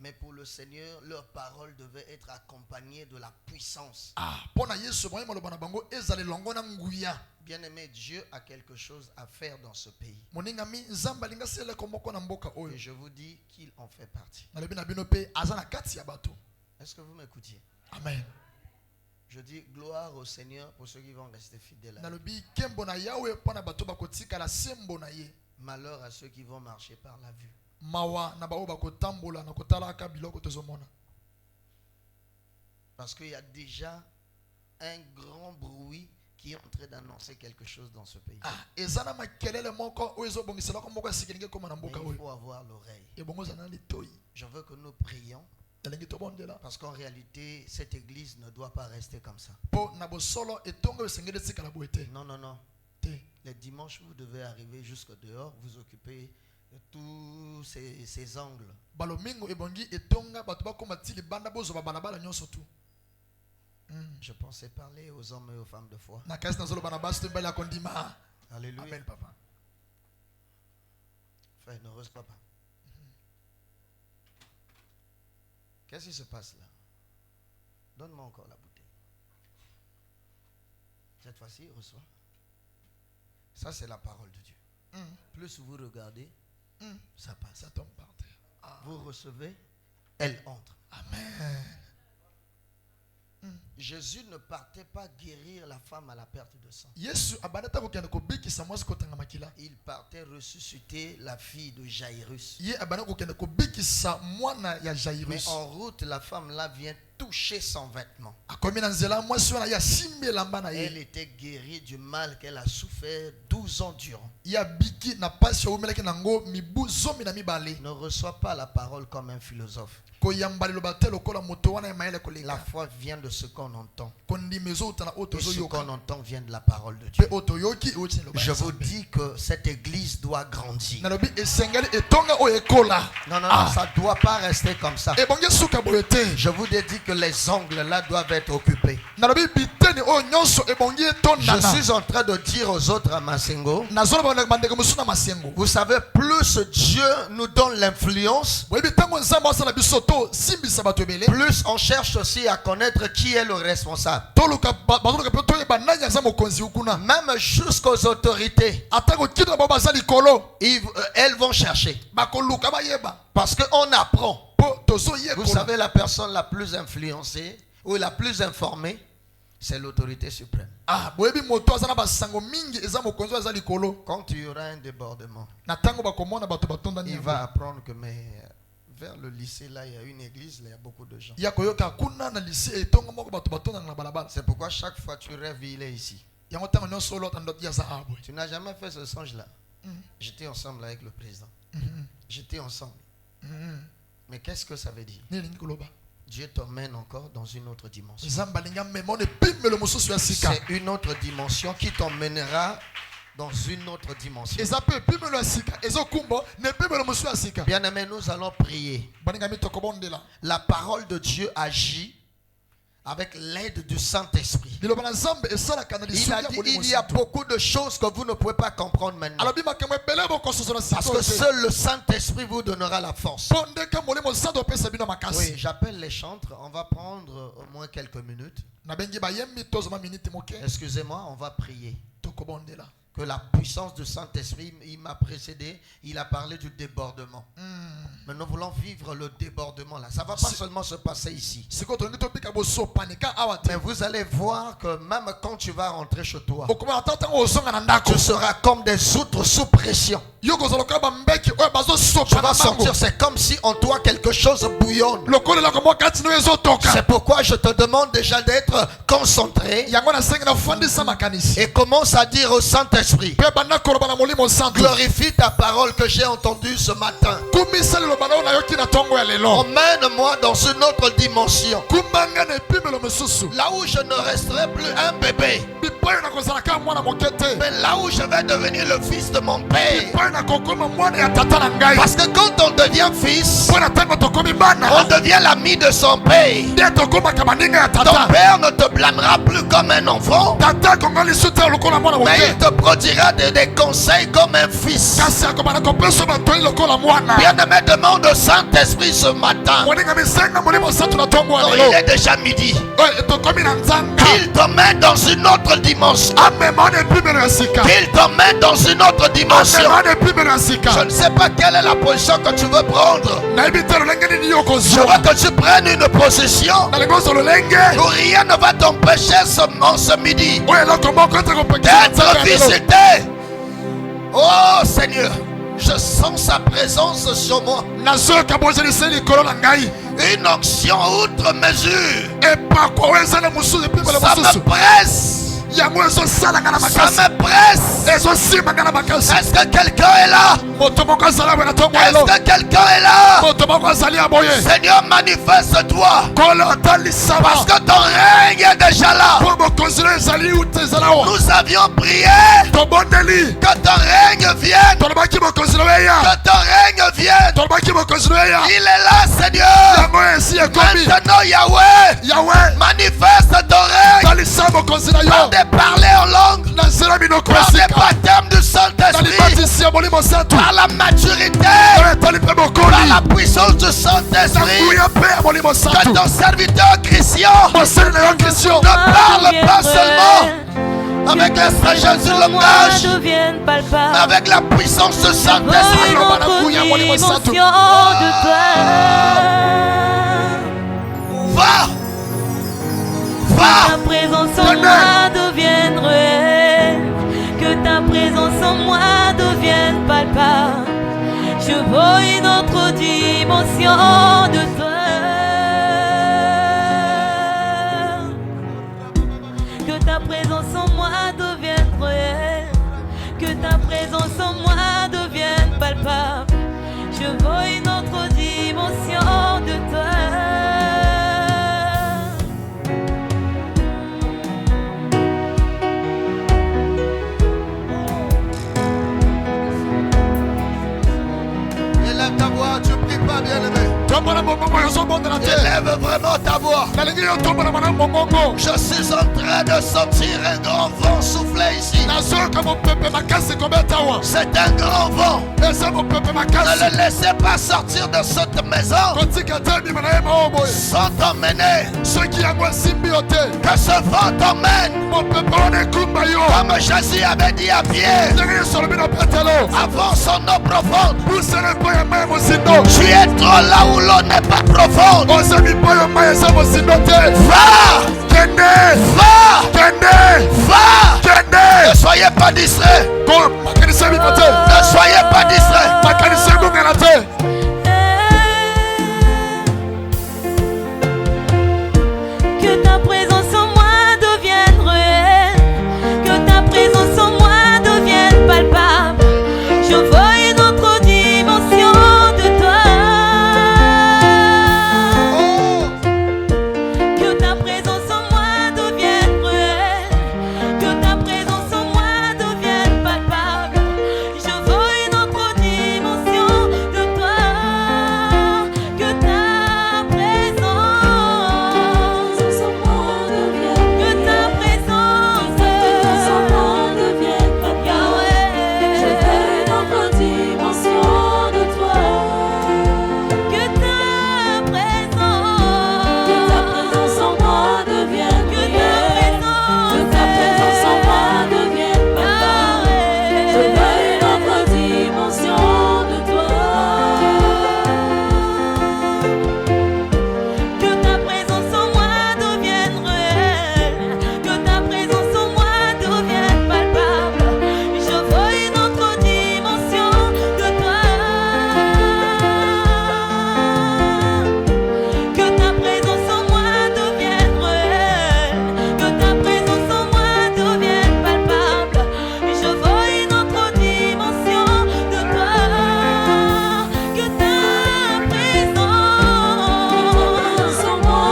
Mais pour le Seigneur, leur parole devait être accompagnée de la puissance. Bien-aimé, Dieu a quelque chose à faire dans ce pays. Et je vous dis qu'il en fait partie. Est-ce que vous m'écoutiez? Amen. Je dis gloire au Seigneur pour ceux qui vont rester fidèles. Malheur à ceux qui vont marcher par la vue. Parce qu'il y a déjà un grand bruit qui est en train d'annoncer quelque chose dans ce pays. Mais il faut avoir l'oreille. Je veux que nous prions. Parce qu'en réalité, cette église ne doit pas rester comme ça. Non, non, non. Les dimanches, vous devez arriver jusqu'au dehors, vous occupez de tous ces angles. Je pensais parler aux hommes et aux femmes de foi. Alléluia. Amen, papa. Frère, ne reçois pas. Qu'est-ce qui se passe là? Donne-moi encore la bouteille. Cette fois-ci, reçois. Ça, c'est la parole de Dieu. Plus vous regardez, ça passe. Ça tombe par terre. Vous recevez, elle entre. Amen. Jésus ne partait pas guérir la femme à la perte de sang. Il partait ressusciter la fille de Jairus. Mais en route, la femme là vient toucher son vêtement. Elle était guérie du mal qu'elle a souffert 12 ans durant. Ne reçoit pas la parole comme un philosophe. La foi vient de ce qu'on entend. Et ce qu'on entend vient de la parole de Dieu. Je vous dis que cette église doit grandir. Non, ça ne doit pas rester comme ça. Je vous ai dit que les ongles là doivent être occupés. Je suis en train de dire aux autres à Masengo, vous savez, plus Dieu nous donne l'influence, plus on cherche aussi à connaître qui est le responsable. Même jusqu'aux autorités, elles vont chercher. Parce qu'on apprend. Vous savez, la personne la plus influencée ou la plus informée, c'est l'autorité suprême. Quand il y aura un débordement, il va apprendre que vers le lycée, là, il y a une église, là, il y a beaucoup de gens. C'est pourquoi chaque fois tu rêves, il est ici. Tu n'as jamais fait ce songe-là. J'étais ensemble avec le président. J'étais ensemble. Mais qu'est-ce que ça veut dire? Dieu t'emmène encore dans une autre dimension. C'est une autre dimension qui t'emmènera dans une autre dimension. Bien-aimés, nous allons prier. La parole de Dieu agit avec l'aide du Saint-Esprit. Il a dit, il y a beaucoup de choses que vous ne pouvez pas comprendre maintenant. Parce que seul le Saint-Esprit vous donnera la force. Oui, j'appelle les chantres. On va prendre au moins quelques minutes. Excusez-moi, on va prier. Que la puissance du Saint-Esprit, il m'a précédé, il a parlé du débordement. Mais nous voulons vivre le débordement là. Ça ne va pas seulement se passer ici. Mais vous allez voir que même quand tu vas rentrer chez toi, tu seras comme des outres sous pression. Tu vas sentir, c'est comme si en toi quelque chose bouillonne. C'est pourquoi je te demande déjà d'être concentré et commence à dire au Saint-Esprit, glorifie ta parole que j'ai entendue ce matin. Emmène-moi dans une autre dimension. Là où je ne resterai plus un bébé, mais là où je vais devenir le fils de mon père. Parce que quand on devient fils, on devient l'ami de son père. Ton père ne te blâmera plus comme un enfant, mais il te prodiguera des conseils comme un fils. Bien-aimé, demande au Saint-Esprit ce matin. Il est déjà midi. Qu'il te mette dans une autre dimension. Qu'il te mette dans une autre dimension. Je ne sais pas quelle est la position que tu veux prendre. Je veux que tu prennes une position où rien ne va t'empêcher ce midi d'être visité. Oh Seigneur, je sens sa présence sur moi. Une onction outre mesure. Ça me presse. Ça me presse. Est-ce que quelqu'un est là? Est-ce que quelqu'un est là? Seigneur, manifeste-toi. Parce que ton règne est déjà là. Nous avions prié que ton règne vienne. Que ton règne vienne. Il est là, Seigneur. Maintenant, Yahweh, manifeste ton règne. Par des parler en langue, par des baptêmes du Saint-Esprit. Saint-Esprit, par la maturité, par la puissance du Saint-Esprit, que ton serviteur Christian ne parle pas seulement avec les sagesse du langage, mais avec la puissance du Saint-Esprit. Va! Que ta présence en moi devienne réelle, que ta présence en moi devienne palpable. Je vois une autre dimension de toi. Que ta présence en moi devienne réelle, que ta présence en moi devienne palpable. Je vois une autre dimension de toi. Ta voix, tu pries pas, bien-aimé. Élève vraiment ta voix. Je suis en train de sentir un grand vent souffler ici. C'est un grand vent. Ne le laissez pas sortir de cette maison sans t'emmener. Que ce vent t'emmène. Comme Jésus avait dit à Pierre, avant son eau profonde. Tu es trop là où l'eau n'est pas profonde. Va! Ne soyez pas distrait. Ne soyez pas distrait. Que ta présence en moi devienne réelle, que ta présence en moi devienne palpable. Je vois une autre dimension de toi. Que ta présence en moi devienne réelle, que ta présence en moi devienne palpable. Je vois une autre dimension de toi. Que ta présence en moi devienne, que ta présence en moi devienne palpable. Je veux une autre dimension de toi. Que ta présence en moi devienne réelle, que ta présence en moi devienne palpable. Je veux une autre dimension de toi. Que ta présence en moi devienne réelle, que ta présence en moi devienne palpable. Je veux une autre dimension de toi. Que ta présence en moi devienne réelle, que ta présence en moi devienne palpable. Je veux une autre dimension de toi. Que ta présence en moi devienne, que ta présence en moi devienne palpable. Je veux une autre dimension de toi. Que ta présence en moi devienne réelle, que ta présence en moi devienne palpable. Je veux une autre dimension de toi. Que ta présence en moi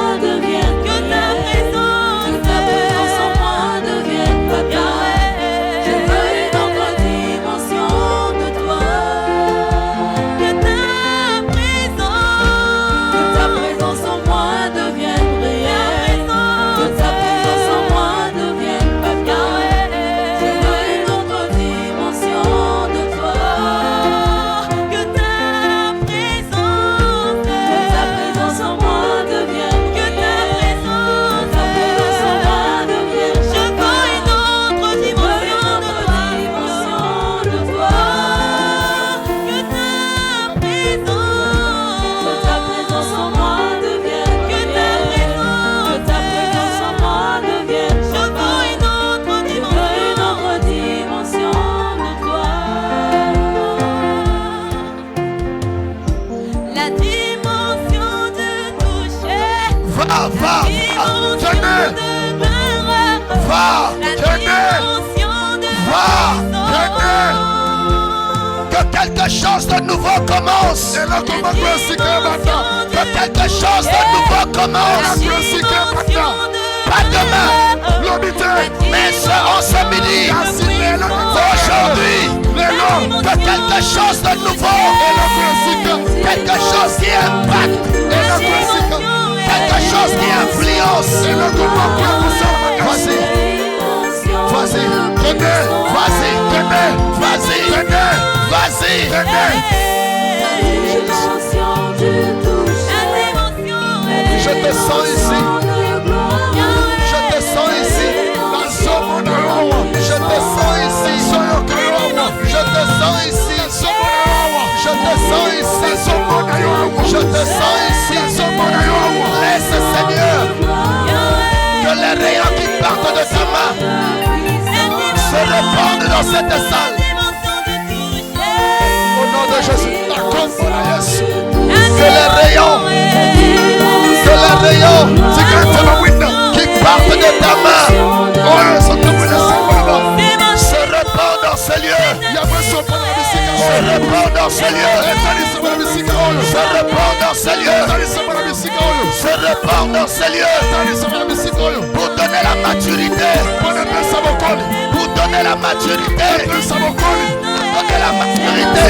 devienne réelle, que ta présence en moi devienne. Je veux une autre dimension de toi. Que ta présence en moi devienne, que ta présence en moi devienne. Je veux une autre dimension de toi. La dimension de toucher, Va! la dimension de gloire, Va! la dimension de puissance. Que quelque chose de nouveau commence. Que quelque chose de nouveau commence. Pas demain, mais en ce midi, aujourd'hui, que quelque chose de nouveau, quelque chose qui impacte, quelque chose qui influence. Vas-y, vas-y, vas-y, vas-y, vas-y. ici. Je te sens ici. Je te sens ici. Je te sens ici. Je te sens ici. Je te sens ici. Je te sens ici. Laisse, Seigneur, que les rayons qui partent de ta main se répandent dans cette salle. Au nom de Jésus, que les rayons qui partent de ta main se répandent dans ce lieu. Se répandent dans ce lieu. Se répandent dans ce lieu. Se répandent dans ce lieu. Pour donner la maturité. Pour donner la maturité. Pour donner la maturité.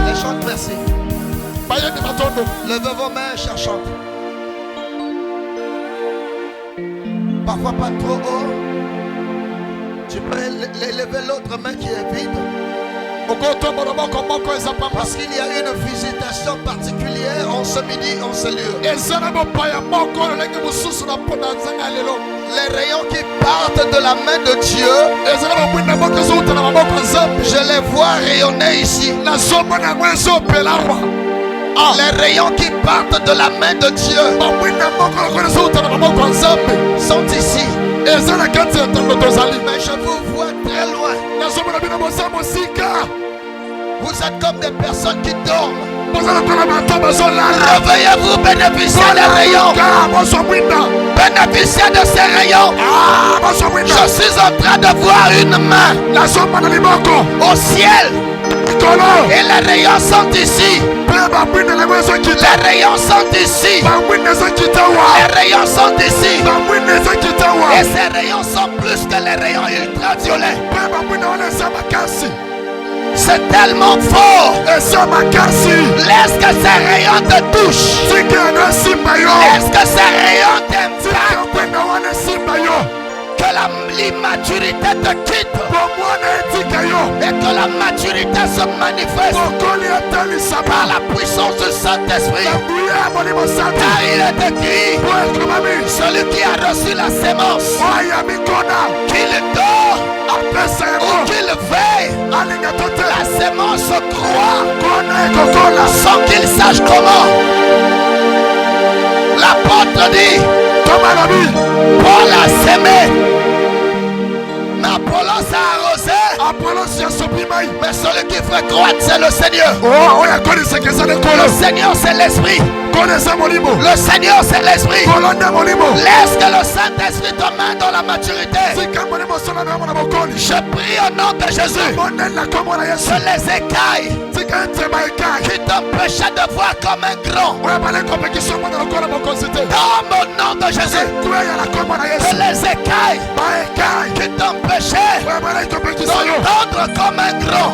Les chants de merci. Levez vos mains, chers chants. Parfois pas trop haut. Tu peux élever l'autre main qui est vide. Parce qu'il y a une visitation particulière en ce midi, en ce lieu. Les rayons qui partent de la main de Dieu, je les vois rayonner ici. Les rayons qui partent de la main de Dieu sont ici. Mais je vous vois très loin. Vous êtes comme des personnes qui dorment. Réveillez-vous, bénéficiez des rayons. Bénéficiez de ces rayons. Je suis en train de voir une main au ciel. Et les rayons sont ici. Les rayons sont ici. Les rayons sont ici. Et ces rayons sont plus que les rayons ultraviolets. C'est tellement fort. Laisse que ces rayons te touchent. Laisse que ces rayons t'impactent. Que l'immaturité te quitte. Et que la maturité se manifeste par la puissance du Saint-Esprit. Car il est écrit, celui qui a reçu la sémence, qu'il dort ou qu'il veille, la sémence croît sans qu'il sache comment. L'apôtre dit, Paul a semé, mais Apollos a arrosé. Mais celui qui fait croître, c'est le Seigneur. Le Seigneur, c'est l'Esprit. Le Seigneur, c'est l'Esprit. Laisse que le Saint-Esprit te mène dans la maturité. Je prie au nom de Jésus que les écailles qui t'empêchaient de voir comme un grand, dans mon nom de Jésus, que les écailles qui t'empêchaient d'entendre comme un grand,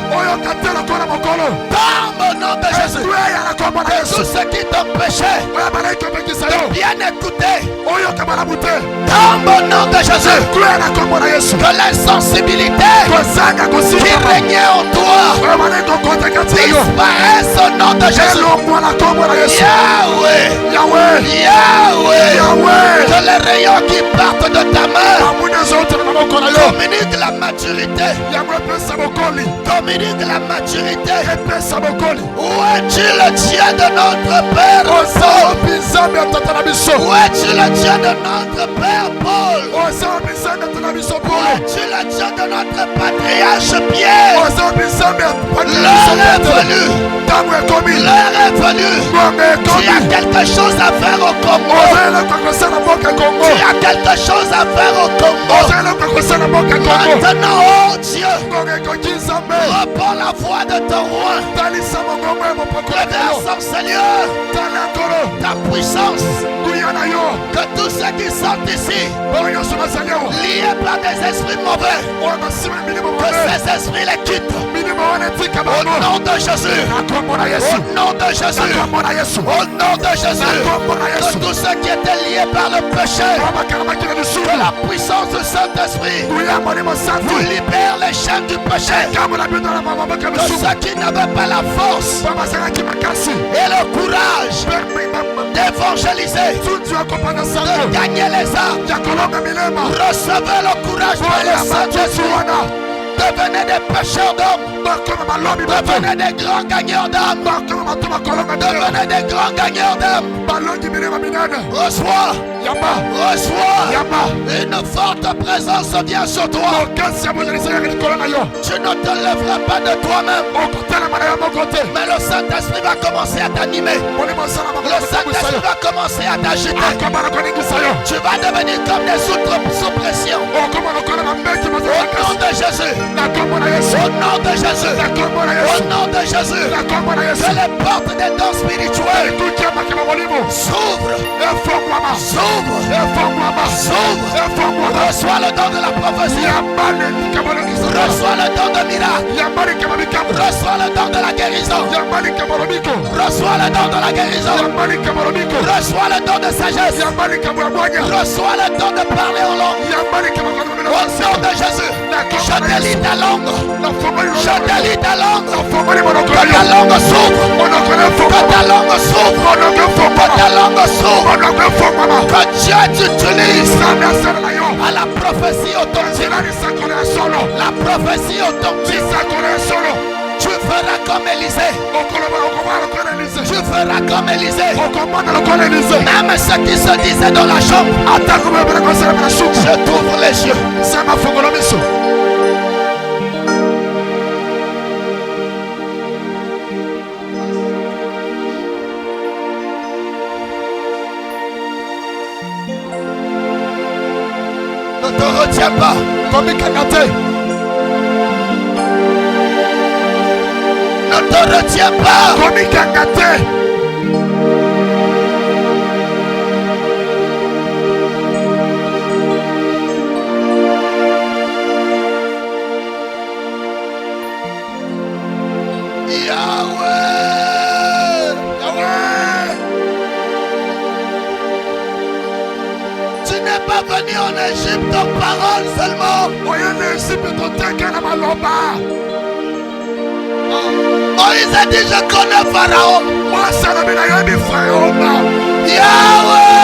dans mon nom de Jésus, que tout ce qui t'empêchait de bien écouter, dans mon nom de Jésus, que l'insensibilité qui régnait en toi disparaisse au nom de Jésus. Yahweh, que les rayons qui partent de ta main communiquent la maturité. Communique la maturité. Où es-tu le Dieu de notre Père Paul? Où es-tu le Dieu de notre Père Paul? Où es-tu le Dieu de notre patriarche Pierre? L'heure est venue. L'heure est venue. Tu as quelque chose à faire au Congo. Tu as quelque chose à faire au Congo. Maintenant, oh Dieu, reprends la voix de ton roi. Reverse, Seigneur, ta puissance Que tous ceux qui sont ici, liés par des esprits mauvais, que ces esprits les quittent. Au nom de Jésus. Au nom de Jésus. Au nom de Jésus. Que tous ceux qui étaient liés par le péché, que la puissance du Saint-Esprit vous libère les chaînes du péché. Que ceux qui n'avaient pas la force et le courage d'évangéliser, de gagner les âmes, recevez le courage de le Saint-Esprit. Devenez des pêcheurs d'hommes. Devenez des grands gagnants d'âmes. Devenez des grands gagnants d'âmes. Reçois. Reçois. Une forte présence vient sur toi. Tu ne te lèveras pas de toi-même. Mais le Saint-Esprit va commencer à t'animer. Le Saint-Esprit va commencer à t'agiter. Tu vas devenir comme des outres sous pression. Au nom de Jésus. Au nom de Jésus. Au nom de Jésus. Que les portes des dons spirituels s'ouvrent. Reçois le don de la prophétie. Reçois le don de miracle. Reçois le don de la guérison. Reçois le don de la guérison. Reçois le don de sagesse. Reçois le don de parler en langue. Au nom de Jésus. Je te lis ta langue. Je te lis ta langue. Que ta langue s'ouvre. Que ta langue s'ouvre. Que ta langue s'ouvre. Que Dieu t'utilise à la prophétie authentique. La prophétie authentique. Tu feras comme Élisée. Tu feras comme Élisée. Même ceux qui se disaient dans la chambre, je t'ouvre les yeux. Ne te retiens pas. Ne te retiens pas. Venu en Égypte en parole seulement. Moïse a dit je connais Pharaon. Yahweh.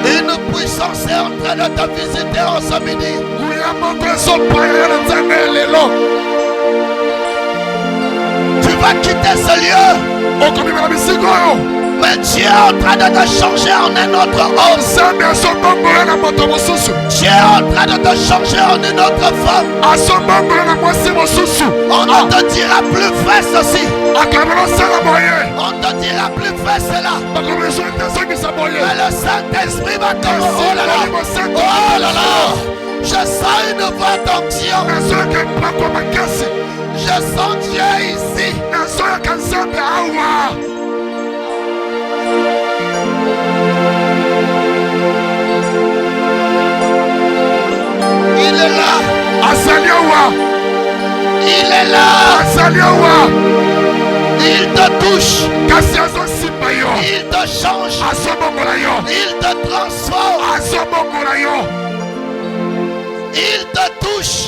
Une puissance est en train de te visiter en ce midi. Tu vas quitter ce lieu. Mais Dieu est en train de te changer en un autre homme. Dieu est en train de te changer en une autre femme. On ne te dira plus fais ceci. On ne te dira plus fais cela. Mais le Saint-Esprit va te... Oh là là. Oh là là. Je sens une voix d'onction. Je sens Dieu ici. Il est là. Il est là. Il te touche. Il te change. Il te transforme. Il te touche.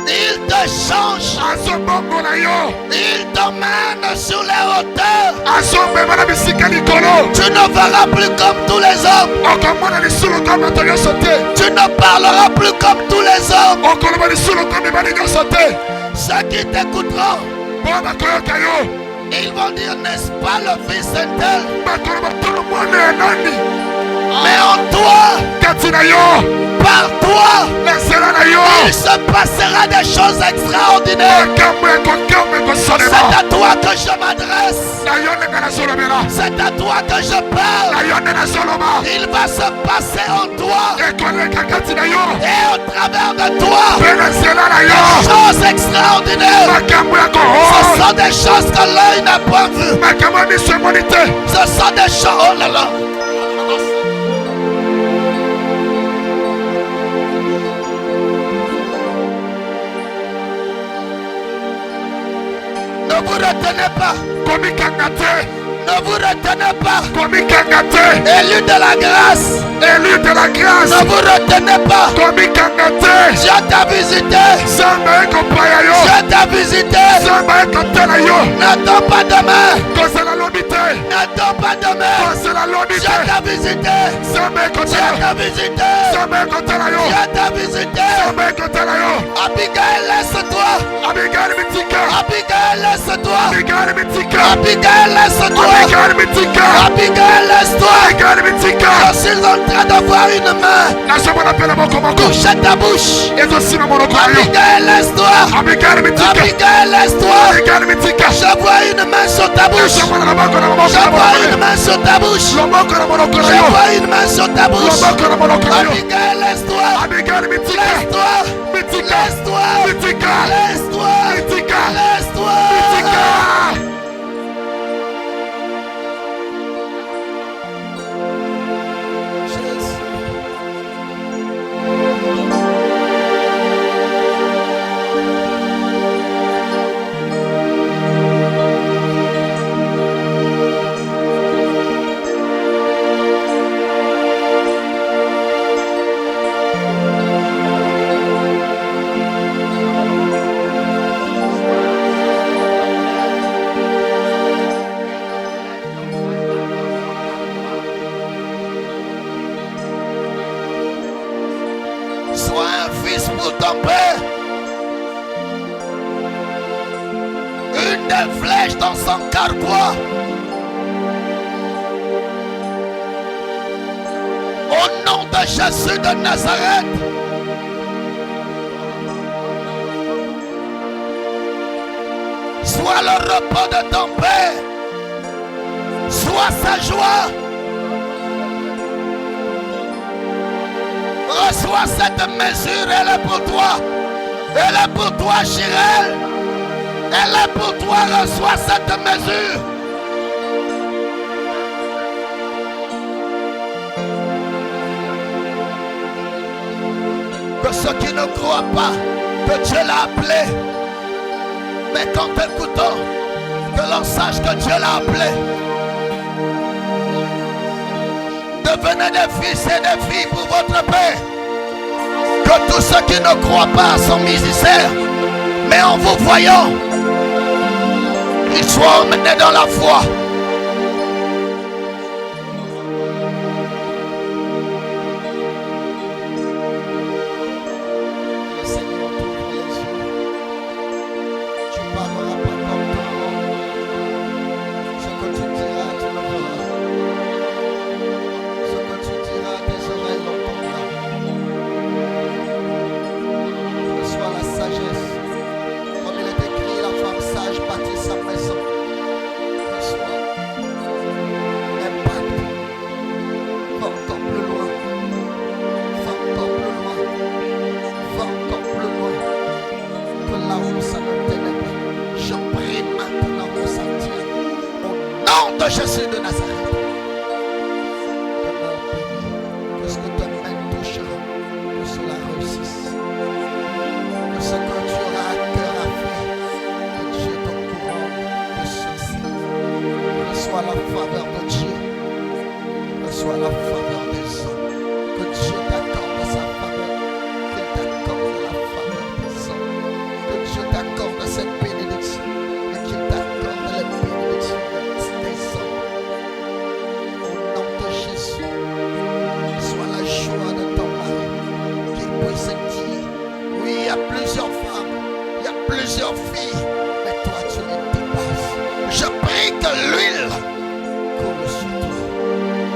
Il te change. Il t'emmène sur les hauteurs. Tu ne verras plus comme tous les hommes. Tu ne parleras plus comme tous les hommes. Ceux qui t'écouteront, ils vont dire n'est-ce pas le fils d'un tel? Mais en toi, par toi, il se passera des choses extraordinaires. C'est à toi que je m'adresse. C'est à toi que je parle. Il va se passer en toi. Et au travers de toi, des choses extraordinaires. Ce sont des choses que l'œil n'a pas vues. Ce sont des choses. Oh là là. Ne vous retenez pas. Ne vous retenez pas. Élu de la grâce. Ne vous retenez pas. Dieu t'a visité. Dieu t'a visité. N'attends pas demain. N'attends pas demain. Dieu t'a visité. Dieu t'a visité. Dieu t'a visité. Abigail, laisse-toi. Abigail, laisse-toi. Abigail, laisse-toi. Abigail, laisse-toi. Je suis en train d'avoir une main. Touche ta bouche. Abigail, laisse-toi. Abigail, laisse-toi. Je vois une main sur ta bouche. Je vois une main sur ta bouche. Je vois une main sur ta bouche. Abigail, laisse-toi. Laisse-toi. Laisse-toi. Laisse-toi. Laisse-toi. Dans son carquois, au nom de Jésus de Nazareth, soit le repos de ton Père, soit sa joie. Reçois cette mesure, elle est pour toi, elle est pour toi, Chirel. Elle est pour toi, reçois cette mesure. Que ceux qui ne croient pas que Dieu l'a appelé, mais qu'en t'écoutant, que l'on sache que Dieu l'a appelé. Devenez des fils et des filles pour votre Père. Que tous ceux qui ne croient pas sont musiciens, mais en vous voyant, ils soient emmenés dans la foi. Le Seigneur t'ouvre les yeux. Tu parleras pas comme tout le monde. Ce que tu diras, tu le verras. Ce que tu diras, tes oreilles l'entendront. Reçois la sagesse. Comme il est écrit, la femme sage bâtit sa maison. Reçois. Impact. Va encore plus loin. Va encore plus loin. Va encore plus loin. Que là où ça ne tenait pas. Je prie maintenant où ça tient. Au nom de Jésus de Nazareth. Demeure béni. Que ce que ta main touchera, que cela réussisse. Que ce que tu auras à cœur à faire, que Dieu te couronne de succès. Reçois la faveur de Dieu. Reçois la faveur des hommes. Que Dieu t'accorde sa faveur. Qu'il t'accorde la faveur des hommes. Que Dieu t'accorde cette bénédiction. Et qu'il t'accorde les bénédictions des hommes. Au nom de Jésus. Sois la joie de ton mari. Qu'il puisse dire, oui, il y a plusieurs femmes, il y a plusieurs filles, mais toi tu les dépasses. Je prie que l'huile coule sur toi.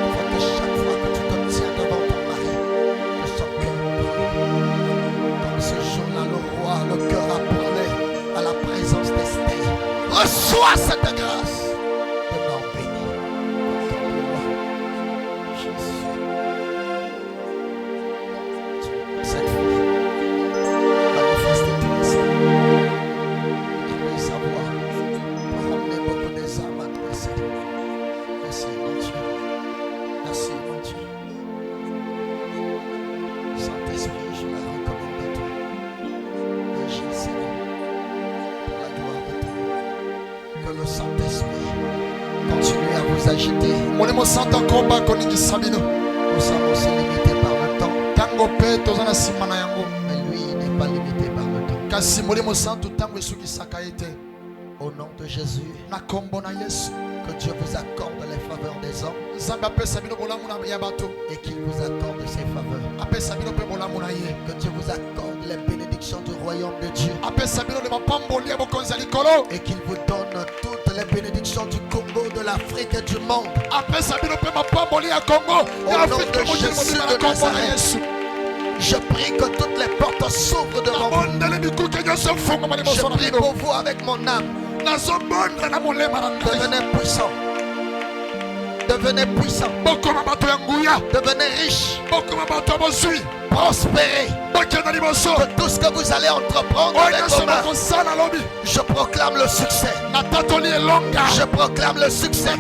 Afin que chaque fois que tu te tiens devant ton mari, que son cœur brûle. Comme ce jour-là, le roi, le cœur a brûlé à la présence d'Esther. Reçois cette grâce. Demeure béni. Jésus. Cette fille, manifeste-toi ici. Écris sa voix pour ramener beaucoup des âmes à toi, Seigneur. Merci, mon Dieu. Merci, mon Dieu. Saint-Esprit, je la recommande à toi. Agis, Seigneur, pour la gloire de ton nom. Que le Saint-Esprit continue à vous agiter. Nous sommes aussi limités par le temps. Mais lui, il n'est pas limité par le temps. Au nom de Jésus, que Dieu vous accorde les faveurs des hommes et qu'il vous accorde ses faveurs. Que Dieu vous accorde les bénédictions du royaume de Dieu et qu'il vous donne toutes les bénédictions du Congo, de l'Afrique et du monde. Au nom de Jésus de Nazareth, je prie que toutes les portes s'ouvrent devant vous. Je prie pour vous avec mon âme. Devenez puissant. Devenez puissant. Devenez riche. Prospérez. Que tout ce que vous allez entreprendre avec vos mains, je proclame le succès. Je proclame le succès.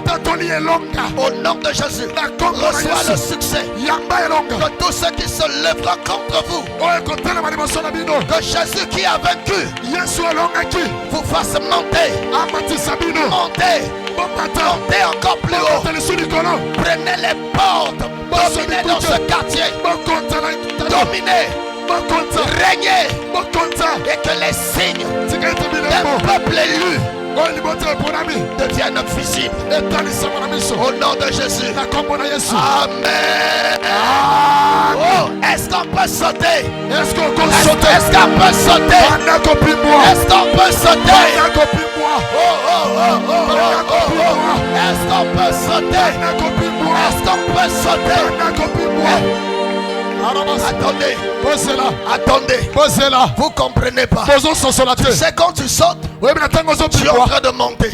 Au nom de Jésus, reçois le succès. Que tous ceux qui se lèveront contre vous, que Jésus qui a vaincu vous fasse monter. Montez encore plus haut. Prenez les portes. Dominez dans ce quartier. Dominez. Régnez. Et que les signes d'un peuple élu deviennent visibles. Au nom de Jésus. Amen. Oh, est-ce qu'on peut sauter? Est-ce qu'on peut sauter? Est-ce qu'on peut sauter? Est-ce qu'on peut sauter? Est-ce qu'on peut sauter? Est-ce qu'on peut sauter? Attendez, attendez, vous comprenez pas. Tu sais, quand tu sautes, tu es en train de monter.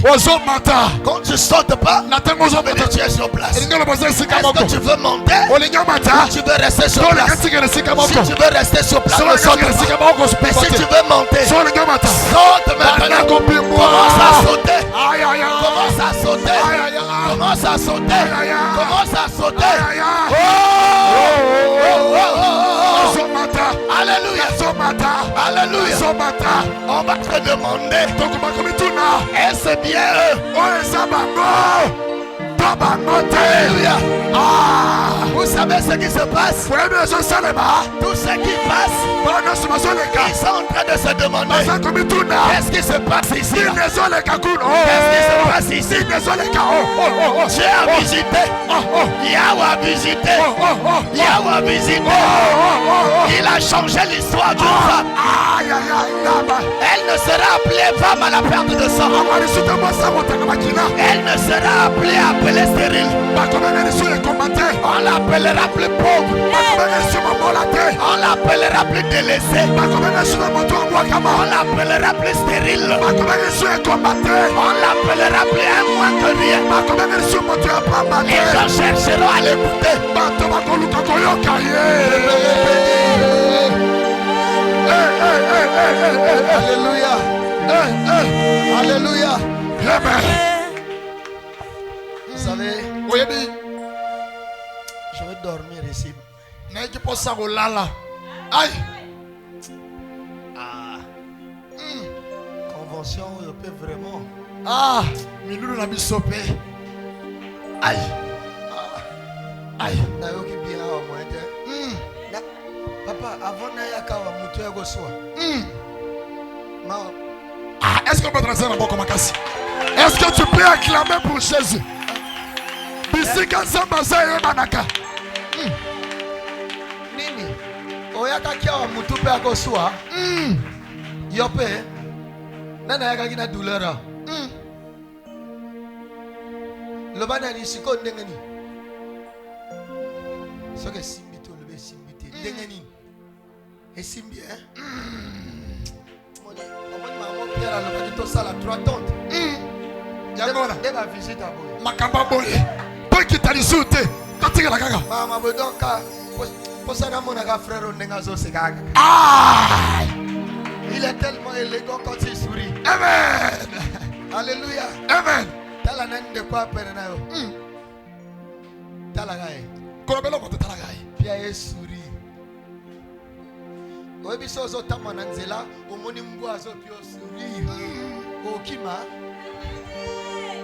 Quand tu sautes pas, tu es sur place. Est-ce que tu veux monter ou tu veux rester sur place? Si tu veux rester sur place, mais si tu veux monter, saute maintenant. Commence à sauter. Commence à sauter. Commence à sauter. Commence à sauter. Alléluia. Alléluia. On va te demander, est-ce bien eux? Alléluia. Vous savez ce qui se passe? Tout ce qui passe, ils sont en train de se demander qu'est-ce qui se passe ici? Qu'est-ce qui se passe ici? Dieu a visité. Yahweh a visité. Yahweh a visité. Il a changé l'histoire d'une femme. Elle ne sera appelée femme à la perte de sang. Elle ne sera appelée stérile. On l'appellera plus pauvre. On l'appellera plus délaissée. On l'appellera plus stérile. On l'appellera plus un moins que rien. Les gens chercheront à l'écouter. Alléluia. Alléluia. Vous savez, je vais dormir ici. Convention, je peux vraiment. Papa, avant est-ce qu'on peut tracer dans beaucoup makasi? Est-ce que tu peux acclamer pour Jésus? Bisika Sambasa et Manaka. Nini? Oyaka kia wa mutu pe akosua. Yope. Nana yaka kina douleur. Lobana ni siko ndengeni. Soke simbito lobe simbite ndengeni. Et simbi hein? Pierre a le to sala 3 tonnes. Yangona. Makamba boye. Toi qui t'a dit souté. Toi tu la gaga. Mama bodonka. Posana monaka frère ondenga zo sekaga. Ah! Il est tellement élégant quand il sourit. Amen. Alléluia. Amen. Tala nani de quoi perdre na yo. Tala gaye. Kolobelo ko tala gaye. Pia e sourit. Obi sozo tamana nzela omoni mbu azo pio sourit. Okima.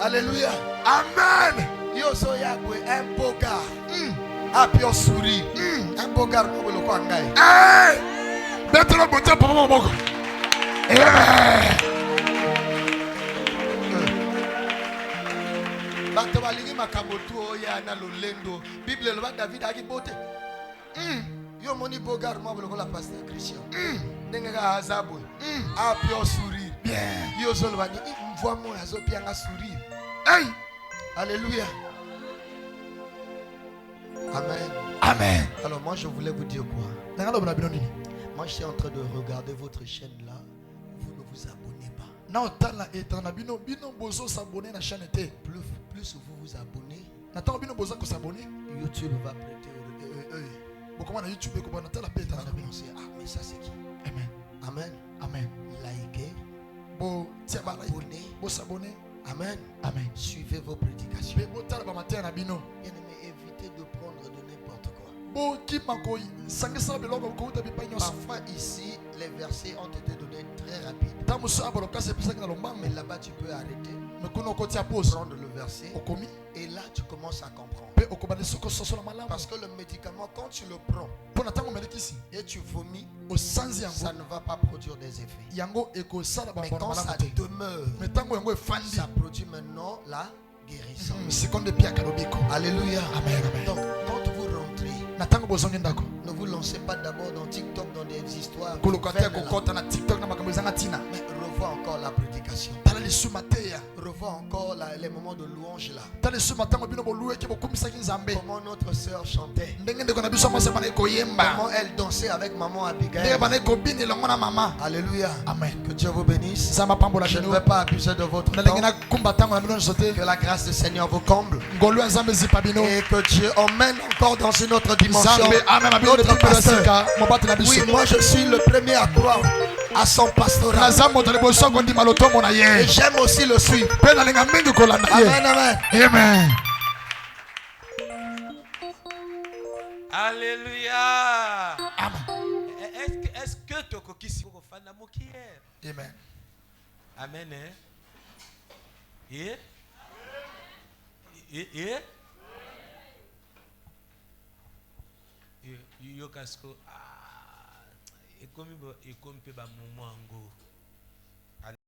Alléluia. Amen. Yo so yagwe un beau gars. A pio sourit. Un beau gars ko lo kwa ngai. Eh! Betro bote papa moko. Bato balingi makambo tu oya na lolendo. Bible lo ba David aki bote. Yo moni beau gars mo lo la pasteur Christian. Ndenge ga azabo. A pio sourire. Bien. Yo zo lo ba ni mvoa mo azo pia nga sourire. Hey! Alléluia. Amen. Amen. Alors moi je voulais vous dire quoi? Moi je suis en train de regarder votre chaîne là. Vous ne vous abonnez pas. Plus vous vous abonnez, YouTube va prêter ah mais ça c'est qui? Amen. Amen. Amen. Likez. Abonnez. Amen. Amen. Suivez vos prédications. Bien-aimé, évitez de prendre de n'importe quoi. Parfois ici, les versets ont été donnés très rapides. Mais là-bas, tu peux arrêter, prendre le verset, et là, tu commences à comprendre. Parce que le médicament, quand tu le prends et tu vomis, ça ne va pas produire des effets. Mais quand ça demeure, ça produit maintenant la guérison. Alléluia. Donc, quand vous rentrez, ne vous lancez pas d'abord dans TikTok, dans des histoires. Mais revois encore la prédication. Revois encore les moments de louange là. Comment notre soeur chantait. Comment elle dansait avec maman Abigail. Alléluia. Amen. Que Dieu vous bénisse. Je ne vais pas abuser de votre temps. Que la grâce du Seigneur vous comble. Et que Dieu emmène encore dans une autre dimension. Notre pasteur. Oui, moi je suis le premier à croire à son pastorat. Et j'aime aussi le suivre. Amen, amen. Amen. Alléluia. Amen. Est-ce que tu as Amen. Amen. Et? Yo kasko ah, et comme pe ba moment ngo